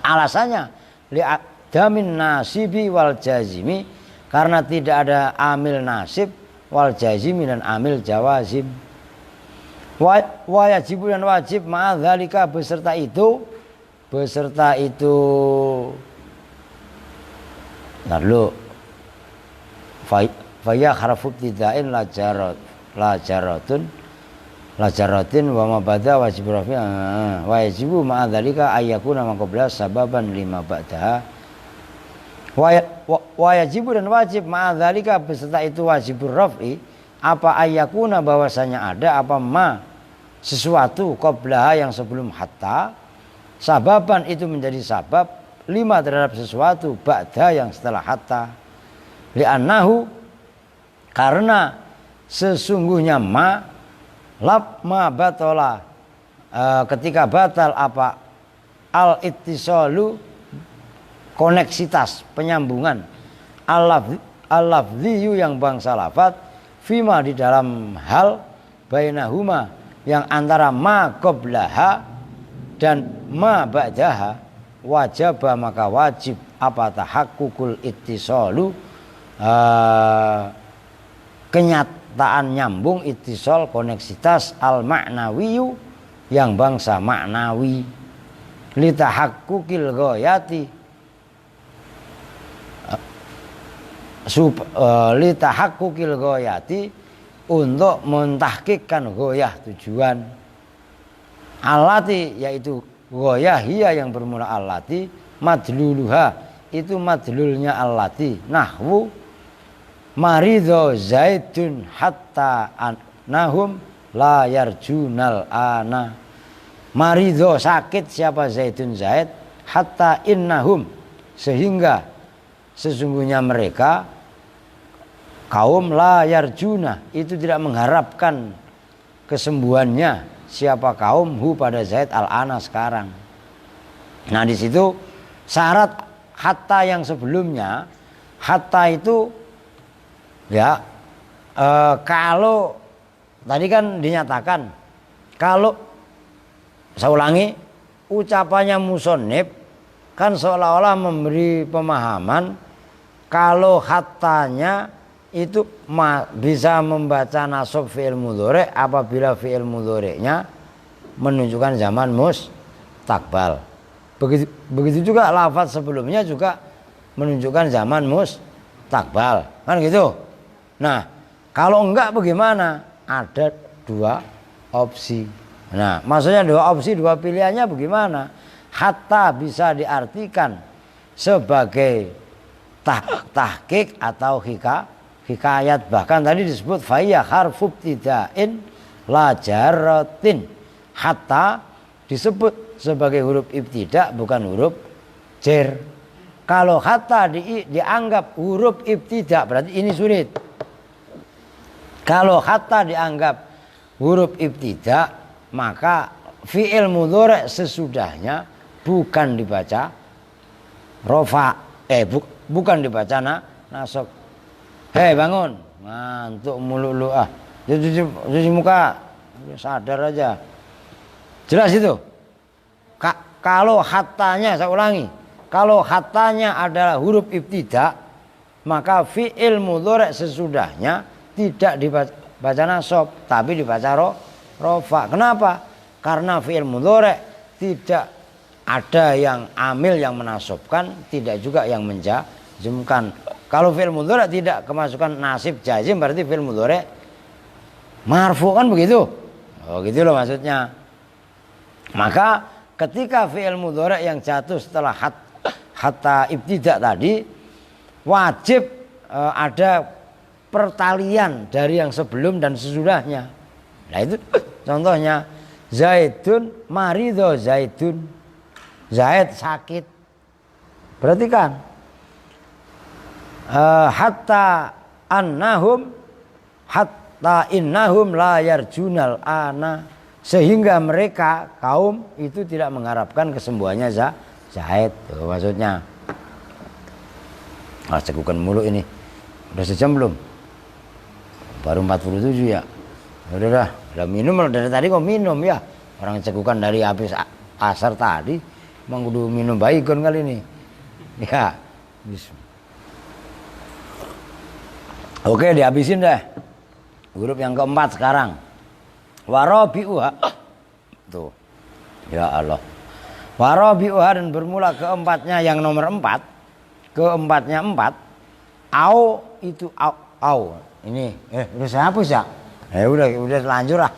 Alasannya li'adamin nasibi wal jazimi karena tidak ada amil nasib wal jazimi dan amil jawazim. Wajib dan wajib ma'adzalika beserta itu lalu faya harfu ibtida'in la jaratin wa ma bada wajib rafi wajibu ma'adzalika ayyakuna maqabla sababan lima ba'daha wajibu dan wajib ma'adzalika beserta itu wajibur rafi apa ayyakuna bahwasanya ada apa ma sesuatu qablaha yang sebelum hatta sababan itu menjadi sabab lima terhadap sesuatu ba'da yang setelah hatta li'annahu karena sesungguhnya ma batola ketika batal apa al ittisalu koneksitas penyambungan al-lafziyu yang bangsa lafaz fima di dalam hal bainahuma yang antara ma qablaha dan ma ba'daha wajaba maka wajib apa tahakkukul ittisalu kenyataan nyambung ittisal koneksitas al ma'nawiyu yang bangsa maknawi litahakkukil ghayati litahakkukil ghayati untuk mentahkikkan ghayah tujuan alati yaitu ghayah hiya yang bermula alati madluluha itu madlulnya alati nahwu maridho zaidun hatta nahum la yarjunal ana. Maridho sakit siapa Zaidun Zaid, hatta innahum sehingga sesungguhnya mereka kaum la yarjuna itu tidak mengharapkan kesembuhannya siapa kaum hu pada Zaid al-ana sekarang. Nah di situ syarat hatta yang sebelumnya, hatta itu ya kalau tadi kan dinyatakan, kalau saya ulangi, ucapannya musonib kan seolah-olah memberi pemahaman kalau hattanya itu bisa membaca nasab fi'il mudhari apabila fi'il mudhari'nya menunjukkan zaman mustakbal. Begitu juga lafaz sebelumnya juga menunjukkan zaman mustakbal, kan gitu. Nah, kalau enggak bagaimana? Ada dua opsi. Nah, maksudnya dua opsi, dua pilihannya bagaimana? Hatta bisa diartikan sebagai tahqiq atau hikayat. Bahkan tadi disebut fayya harfu ibtida'in la jaratin. Hatta disebut sebagai huruf ibtida bukan huruf jar. Kalau hatta dianggap huruf ibtida berarti ini sulit. Kalau hatta dianggap huruf ibtida maka fi'il mudhari sesudahnya bukan dibaca rofa, bukan dibaca nasab. Hei bangun, ngantuk mulu lu ah. Cuci muka, sadar aja. Jelas itu. Kalau hattanya, saya ulangi, kalau hattanya adalah huruf ibtida, maka fi'il mudhari sesudahnya tidak dibaca nasab, tapi dibaca rofa. Kenapa? Karena fi'il mudhari tidak ada yang amil yang menasabkan, tidak juga yang menjazmkan. Kalau fi'il mudhari tidak kemasukan nasib jazim berarti fi'il mudhari marfu, kan begitu? Oh gitu loh maksudnya. Maka ketika fi'il mudhari yang jatuh setelah hatta ibtida tadi wajib ada pertalian dari yang sebelum dan sesudahnya. Nah itu contohnya Zaidun maridho Zaidun, Zaid sakit. Perhatikan hatta innahum la yarjunal ana, sehingga mereka kaum itu tidak mengharapkan kesembuhannya Zaid. Tuh maksudnya. Cekukan mulu ini. Udah sejam belum? Baru 47 ya. Udah minum dari tadi kok minum ya. Orang cekukan dari habis asar tadi. Emang kudu minum baygon kali ini. Ya. Oke, dihabisin deh. Huruf yang keempat sekarang. Warabi'uha. Tuh. Ya Allah. Warabi'uha dan bermula keempatnya yang nomor 4. Keempatnya 4. Au itu au. Ini udah saya hapus ya? Udah lanjut lah.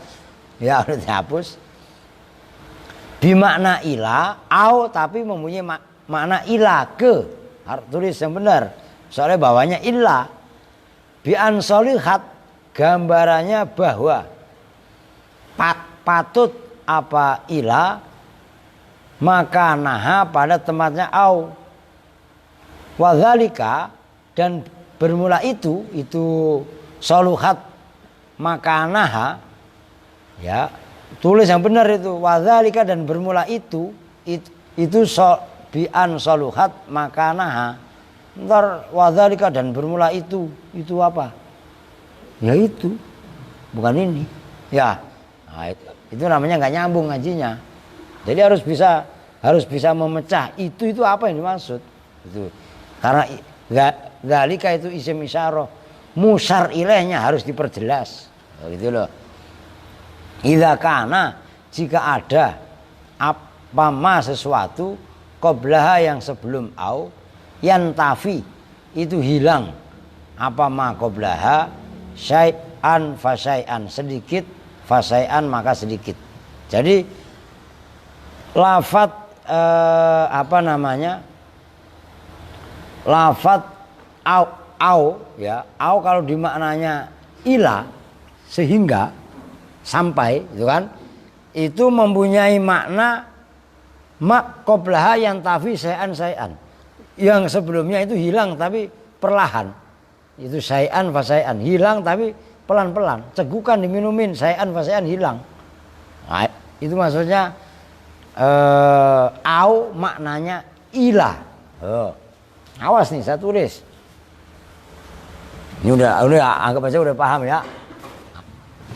Ya udah dihapus. Bimakna ila au tapi mempunyai makna ila ke. Harus tulis yang benar. Soalnya bawahnya illa. Bi an solihat gambarannya bahwa patut apa ila maka naha pada tempatnya au wadzalika dan bermula itu soluhat maka naha ya tulis yang benar itu wadzalika dan bermula itu bi'an soluhat maka naha. Ntar wadzalika dan bermula itu apa? Ya itu bukan ini ya. Nah, itu namanya nggak nyambung ngajinya. Jadi harus bisa memecah itu apa yang dimaksud itu. Karena dzalika itu isim isyarah, musyar ilaihnya harus diperjelas. Gitu loh. Idza kana jika ada apa ma sesuatu qablaha yang sebelum au yantafi itu hilang apa ma qablaha syai'an fa syai'an sedikit fasai'an maka sedikit. Jadi lafat lafat au ya, au kalau dimaknanya ila sehingga sampai itu kan, itu mempunyai makna mak qoblaha yang tafi sayan, yang sebelumnya itu hilang tapi perlahan, itu sayan fasayan, hilang tapi pelan-pelan, cegukan diminumin sayan fasayan hilang. Nah, itu maksudnya au maknanya ilah. Awas nih, saya tulis. Ini udah anggap aja udah paham ya.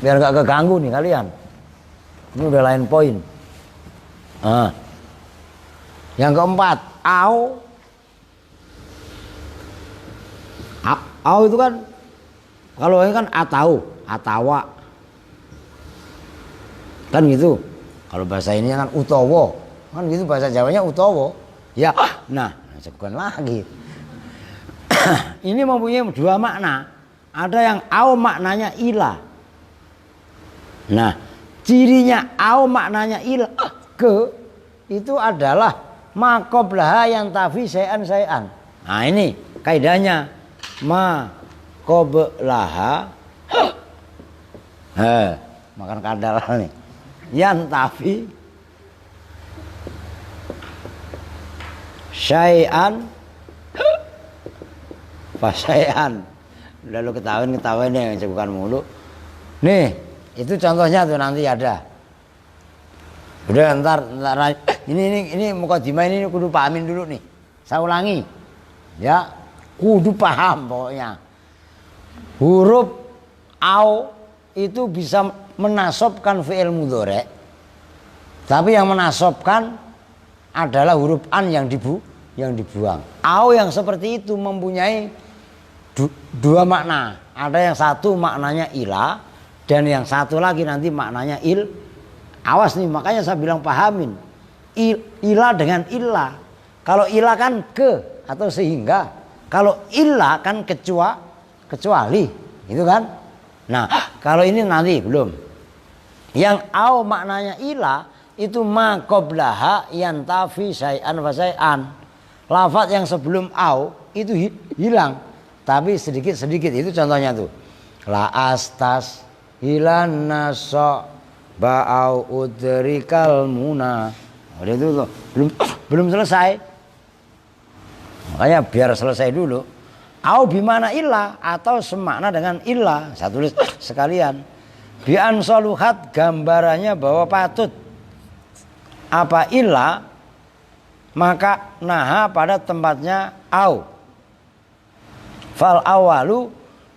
Biar nggak keganggu nih kalian. Ini udah lain poin. Yang keempat, au itu kan kalau ini kan atawa. Kan gitu. Kalau bahasa ini kan utowo. Kan gitu bahasa Jawanya utowo. Ya, nah, bukan lagi. Ini mempunyai dua makna. Ada yang au maknanya ilah. Nah, cirinya au maknanya ilah itu adalah maqoblaha yang tafi sayan. Nah, ini kaidahnya maqoblaha makan kadal nih. Yang tafi sayan fasayan. Udah lu ketahuin yang cebukan mulu. Nih, itu contohnya tuh nanti ada. Udah ntar ini mukadimah ini kudu pahamin dulu nih. Saya ulangi. Ya, kudu paham pokoknya. Huruf au itu bisa menasobkan fi'il mudhari'. Tapi yang menasobkan adalah huruf an yang dibuang. Au yang seperti itu mempunyai dua makna. Ada yang satu maknanya ilah dan yang satu lagi nanti maknanya Awas nih, makanya saya bilang pahamin. Ilah dengan ilah. Kalau ilah kan ke atau sehingga. Kalau ilah kan kecuali, gitu kan? Nah, kalau ini nanti belum. Yang au maknanya ilah itu ma qoblaha yantafi sayan wa sayan. Lafaz yang sebelum au itu hilang, tapi sedikit-sedikit. Itu contohnya tuh. La astas hilan naso ba'au udrikal muna. Udah itu tuh. Belum selesai. Makanya biar selesai dulu. Au bimana ilah atau semakna dengan ilah. Saya tulis sekalian. Bi'an soluhat gambarannya bahwa patut apa ilah, maka naha pada tempatnya au. Fal awalu,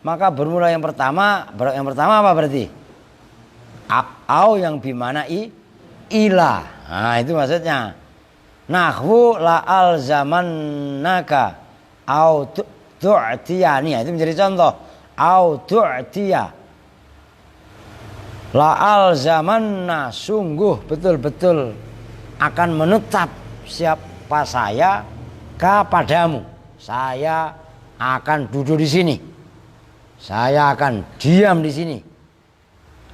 maka bermula yang pertama apa berarti? Au yang bimana ilah. Nah, itu maksudnya. Nahwu la al zaman naka au tu'tiyani. Itu menjadi contoh. Au tu'tiya. La al zamanna, sungguh betul-betul akan menetap siapa saya kepadamu. Saya akan duduk di sini. Saya akan diam di sini.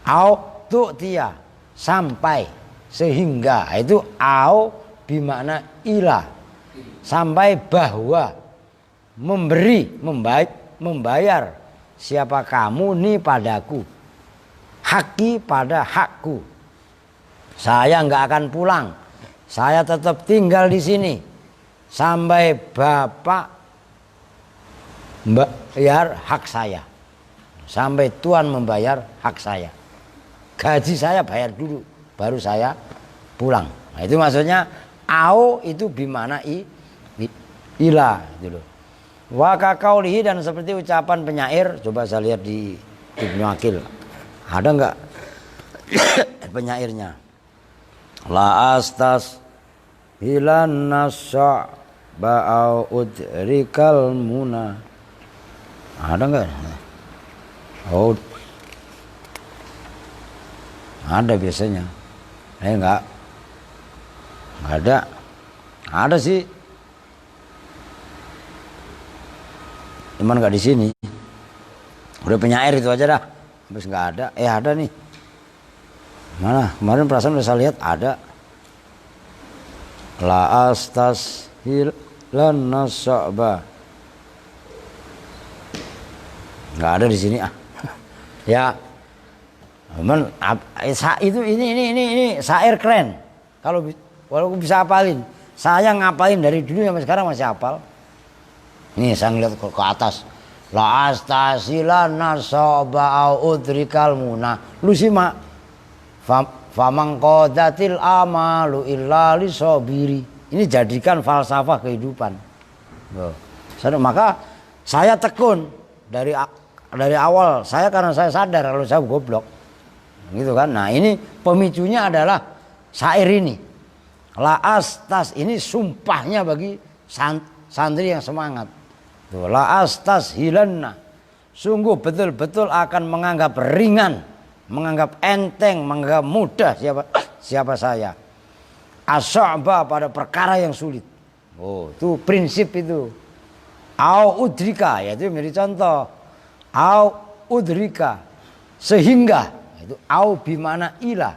Au tu'tiya, sampai, sehingga. Itu au bimakna ilah. Sampai bahwa membayar siapa kamu nih padaku. Haki pada hakku. Saya nggak akan pulang. Saya tetap tinggal di sini sampai Bapak bayar hak saya. Sampai Tuhan membayar hak saya. Gaji saya bayar dulu, baru saya pulang. Nah, itu maksudnya au itu bimana ilah gitu loh. Wa kaqaulihi, dan seperti ucapan penyair. Coba saya lihat di Ibnu Aqil. Ada enggak penyairnya? La astas hilan nasa ba'au udrikal muna. Ada enggak? Oh, ada biasanya. Enggak ada. Ada sih. Cuman enggak di sini. Udah penyair itu aja dah. Habis enggak ada. Ada nih. Mana? Kemarin perasaan udah saya lihat ada. La astas hilan nasaba. Enggak ada di sini ah. Ya. Itu ini syair keren. Kalau walaupun bisa hafalin. Saya ngapalin dari dulu sampai sekarang masih hafal. Nih saya ngeliat ke atas. La astasila soba au udrikal muna. Lu simak. Famang qadatil amalu illa li sobiri. Ini jadikan falsafah kehidupan. Maka saya tekun dari awal. Saya karena saya sadar kalau saya goblok. Gitu kan. Nah, ini pemicunya adalah syair ini. La astas ini sumpahnya bagi santri yang semangat. La astas hilanna. Sungguh betul-betul akan menganggap ringan, menganggap enteng, menganggap mudah siapa saya. Asy'aba pada perkara yang sulit. Oh, itu prinsip itu. Au udrika, yaitu menjadi contoh. Au udrika, sehingga itu au bimana ila.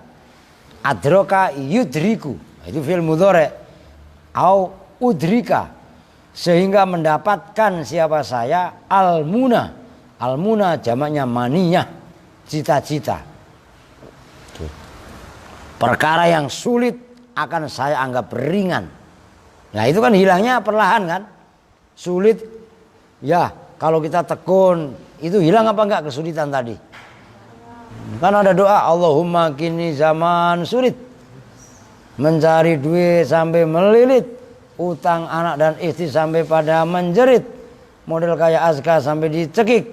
Adroka yudriku, itu fi'il mudhari'. Au udrika, sehingga mendapatkan siapa saya al-muna. Al-muna jamaknya maniyah, cita-cita. Perkara yang sulit akan saya anggap ringan. Nah, itu kan hilangnya perlahan kan? Sulit. Ya, kalau kita tekun, itu hilang apa enggak kesulitan tadi? Kan ada doa, Allahumma kini zaman sulit. Mencari duit sampai melilit, utang anak dan istri sampai pada menjerit, model kayak Azka sampai dicekik.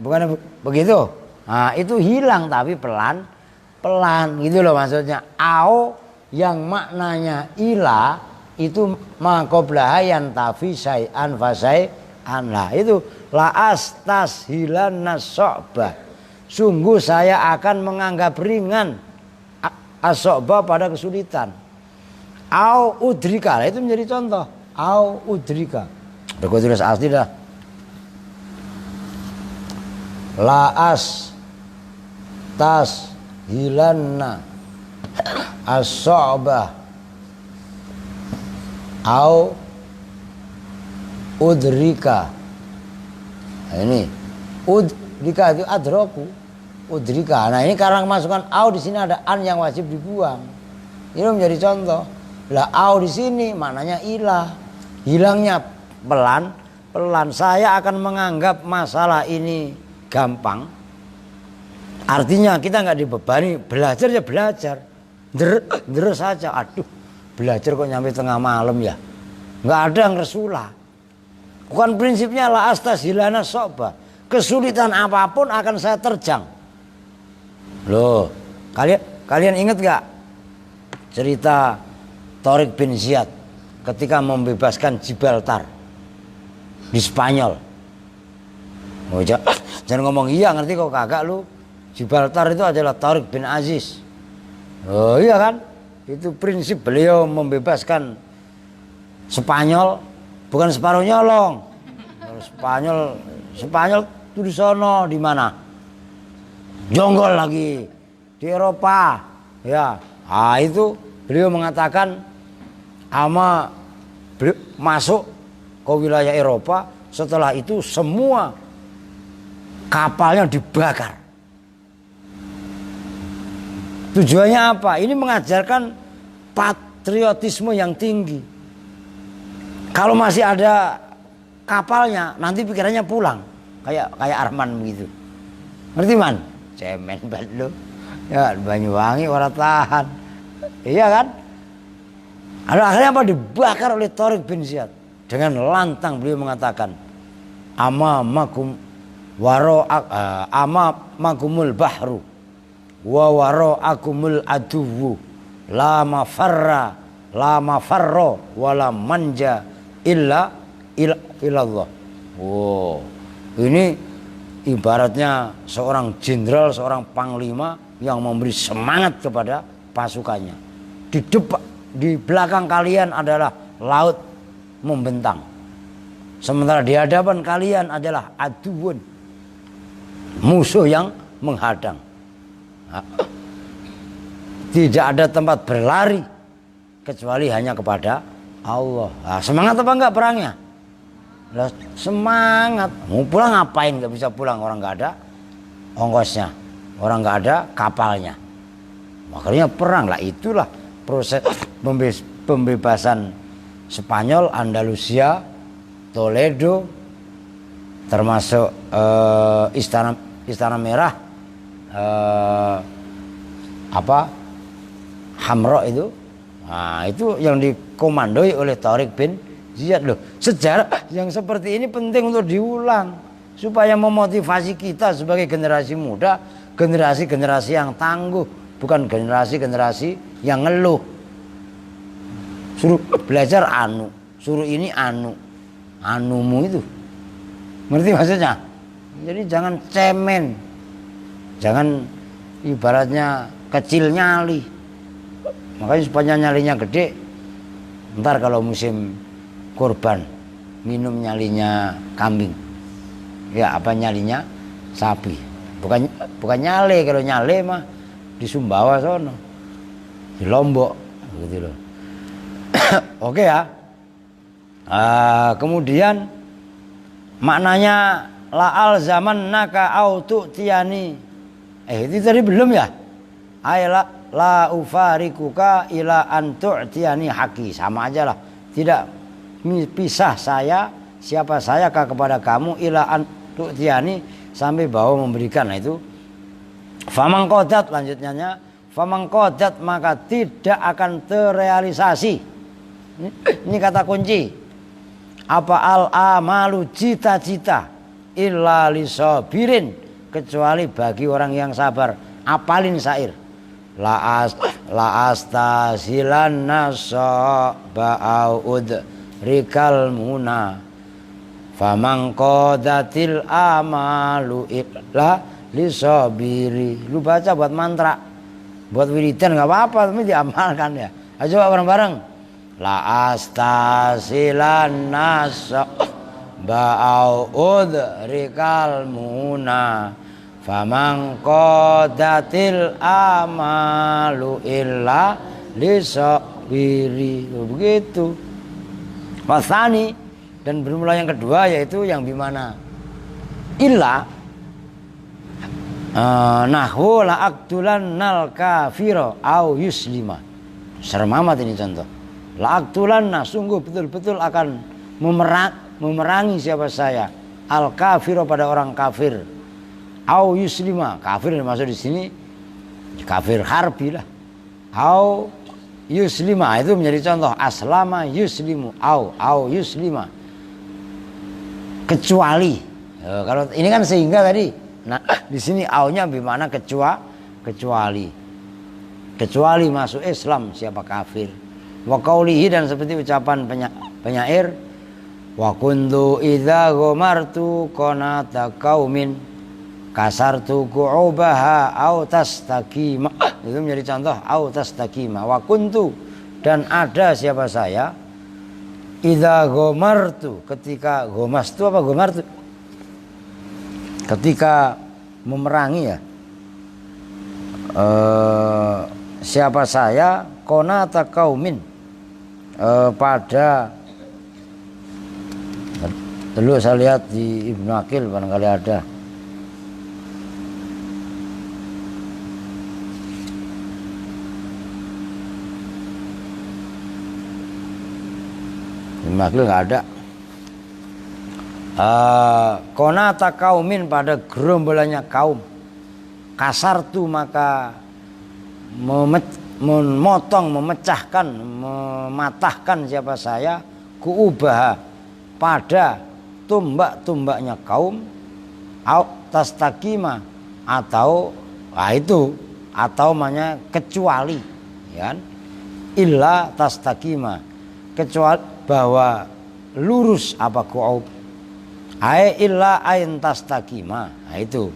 Bukan begitu? Nah, itu hilang tapi pelan-pelan gitu loh maksudnya. Au yang maknanya ila itu maqoblahayan tafi syai'an fasai'an lah. Itu la astas hilanna so'bah. Sungguh saya akan menganggap ringan asoba pada kesulitan. Au udrika, itu menjadi contoh. Au udrika. Gue tulis asli dah. Laas tas hilanna asoba. Au udrika. Nah, ini udrika itu adroku. Udrika. Nah, ini karena kemasukan au di sini ada an yang wajib dibuang. Ini menjadi contoh. Lah au di sini maknanya ilah. Hilangnya pelan-pelan. Saya akan menganggap masalah ini gampang. Artinya kita nggak dibebani, belajar ya belajar. Deres saja. Aduh, belajar kok nyampe tengah malam ya. Nggak ada yang resula. Bukan prinsipnya la astas hilana soba. Kesulitan apapun akan saya terjang. Loh, kalian ingat gak cerita Tariq bin Ziyad ketika membebaskan Gibraltar di Spanyol? Oh, jangan ngomong iya, ngerti kok kagak lu. Gibraltar itu adalah Tariq bin Aziz. Oh iya kan? Itu prinsip beliau membebaskan Spanyol, bukan separuh nyolong. Spanyol itu di sono di mana? Jonggol lagi di Eropa, ya. Ah, itu beliau mengatakan masuk ke wilayah Eropa. Setelah itu semua kapalnya dibakar. Tujuannya apa? Ini mengajarkan patriotisme yang tinggi. Kalau masih ada kapalnya, nanti pikirannya pulang, kayak Arman begitu. Ngerti man? Cemen banget lu. Ya, Banyuwangi orang tahan. Iya kan? Akhirnya apa? Dibakar oleh Tariq bin Ziyad. Dengan lantang beliau mengatakan, amamakumul bahru wa wara'akumul aduwu la mafarra wala manja illallah. Wow. Ini ibaratnya seorang jenderal, seorang panglima yang memberi semangat kepada pasukannya. Di belakang kalian adalah laut membentang. Sementara di hadapan kalian adalah aduun, musuh yang menghadang. Tidak ada tempat berlari kecuali hanya kepada Allah. Nah, semangat apa enggak perangnya? Lah, semangat. Mau pulang ngapain? Nggak bisa pulang, orang nggak ada ongkosnya. orang nggak ada kapalnya. Makanya perang lah, itulah proses pembebasan Spanyol, Andalusia, Toledo, termasuk Istana Merah, Hamra itu. Nah, itu yang dikomandoi oleh Tariq bin Ziyad loh. Sejarah yang seperti ini penting untuk diulang supaya memotivasi kita sebagai generasi muda, generasi-generasi yang tangguh, bukan generasi-generasi yang ngeluh. Suruh belajar suruh ini anumu itu. Ngerti maksudnya? Jadi jangan cemen. Jangan ibaratnya kecil nyali. Makanya supaya nyalinya gede, ntar kalau musim kurban minum nyalinya kambing. Ya apa nyalinya sapi. Bukan nyale, kalau nyale mah di Sumbawa sono. Di Lombok gitu loh. Oke ya. Kemudian maknanya la'al zaman naka autu tiani. Itu tadi belum ya? Ayla la ufarikuka ila antu'tiani haki. Sama aja lah. Tidak pisah siapa saya kepada kamu ila antu'tiani sampai bahwa memberikan. Nah itu famang qadat, lanjutnya famang qadat maka tidak akan terrealisasi. Ini kata kunci. Apa al-amalu cita-cita illa lisabirin, kecuali bagi orang yang sabar. Apalin syair. La astasilan nasa ba'ud rikal muna famang qadatil amalu illa lisabiri. Lu baca buat mantra, buat wiridan nggak apa-apa, tapi diamalkan ya. Ayo coba bareng-bareng. La astasilan nasa ba'ud rikal muna famang qadatil amalu illa lisabiri. Begitu. Wasani, dan bermula yang kedua yaitu yang bimana illa nahwu la aqtulan nal kafiro au yuslima. Serem amat ini contoh. La aqtulan, sungguh betul-betul akan memerangi siapa saya al kafiro, pada orang kafir, au yuslima, kafir yang masuk di sini kafir harbi lah, au yuslima itu menjadi contoh. Aslama yuslimu, au yuslima, kecuali. Kalau ini kan sehingga tadi. Nah, di sini aunya bagaimana kecuali masuk Islam siapa kafir. Wa qaulihi, dan seperti ucapan penyair, wa kuntu idza ghamartu qanata qaumin kasartu qu'ubaha au tastaqima. Itu menjadi contoh au tastaqima. Wa kuntu, dan ada siapa saya idza ghamartu, ketika ghomastu apa ghamartu, ketika memerangi ya, siapa saya qanata qaumin, pada dulu saya lihat di Ibnu Aqil barangkali ada. Ibnu Aqil nggak ada. Qanata qaumin, pada gerombolannya kaum. Kasartu, maka memotong, memecahkan, mematahkan siapa saya kuubah, pada tumbak-tumbaknya kaum, au tastaqima, atau itu atau namanya kecuali ya kan? Illa tastaqima, kecuali bahwa lurus apa kuub, ai illa ain tastaqima. Nah itu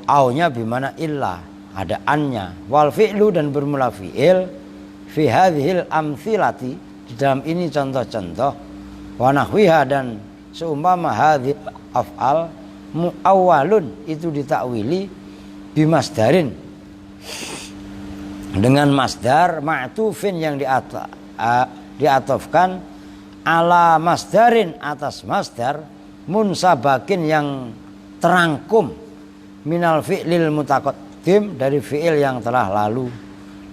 aunya bimana illa, ada annya. Wal fi'lu, dan bermula fi'il fi hadhil amthilati, di dalam ini contoh-contoh. Wa nahwiha, dan seumpama hadhil af'al muawwalun, itu ditakwili bimasdarin, dengan masdar ma'tufin yang diatofkan ala masdarin, atas masdar munsabakin yang terangkum minal fi'lil mutaqaddim, dari fi'il yang telah lalu.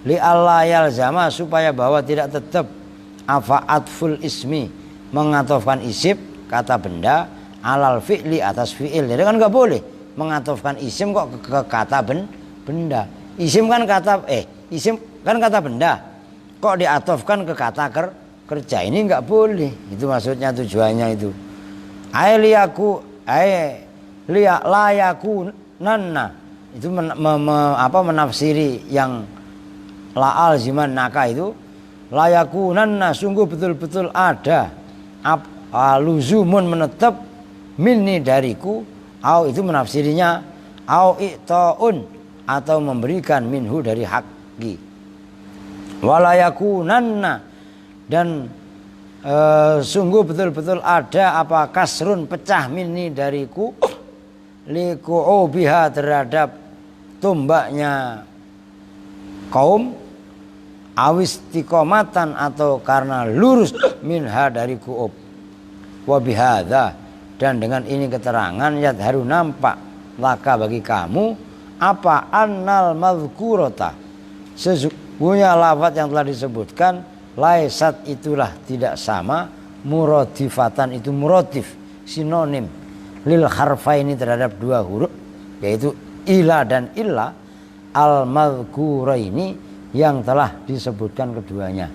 Li alla yalzama, supaya bahwa tidak tetap apa atful ismi, mengatofkan isim kata benda alal fi'li, atas fi'il. Jadi kan nggak boleh mengatofkan isim kok ke kata benda. Isim kan kata benda, kok diatofkan ke kata kerja, ini nggak boleh. Itu maksudnya, tujuannya itu. Layaku nana, itu menafsiri yang la alziman naka itu. Layaku nana, sungguh betul-betul ada luzumun, menetap, minni dariku, au itu menafsirinya au i'taun, atau memberikan, minhu dari haki. Walayakunanna, dan sungguh betul-betul ada apa kasrun, pecah, minni dariku, liqu'ubiha, terhadap tumbaknya kaum, awistiqomatan, atau karena lurus, minha dari ku'ub. Wabihadha, dan dengan ini keterangan, yadharu, nampak, laka, bagi kamu, apa annal madhkurota, sesungguhnya lafaz yang telah disebutkan, laisat, itulah tidak sama, muradifatan, itu muradif, sinonim, lil harfaini, terhadap dua huruf, yaitu ila dan illa, al madhkuraini, yang telah disebutkan keduanya.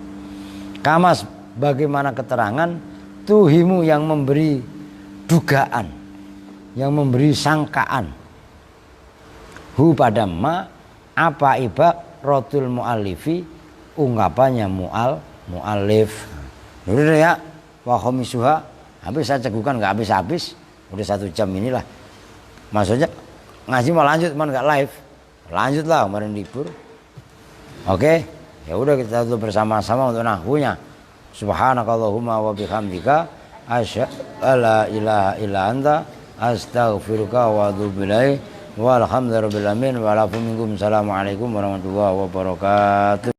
Kamas, bagaimana keterangan, tuhimu, yang memberi dugaan, yang memberi sangkaan, hu pada ma, apa ibaratul mu'allifi, ungkapannya mu'allif. Udah ya, wa khamisuha, habis saya cegukan nggak habis-habis, udah 1 jam inilah. Maksudnya ngaji mau lanjut, cuman nggak live, lanjutlah, kemarin libur. Oke, ya udah, kita tutup bersama-sama untuk nahwunya. Subhanakallahumma wa bihamdika, asyhadu alla ilaha illa anta, astaghfiruka wa atubu ilaik. Walhamdulillahirabbil alamin. Assalamualaikum warahmatullahi wabarakatuh.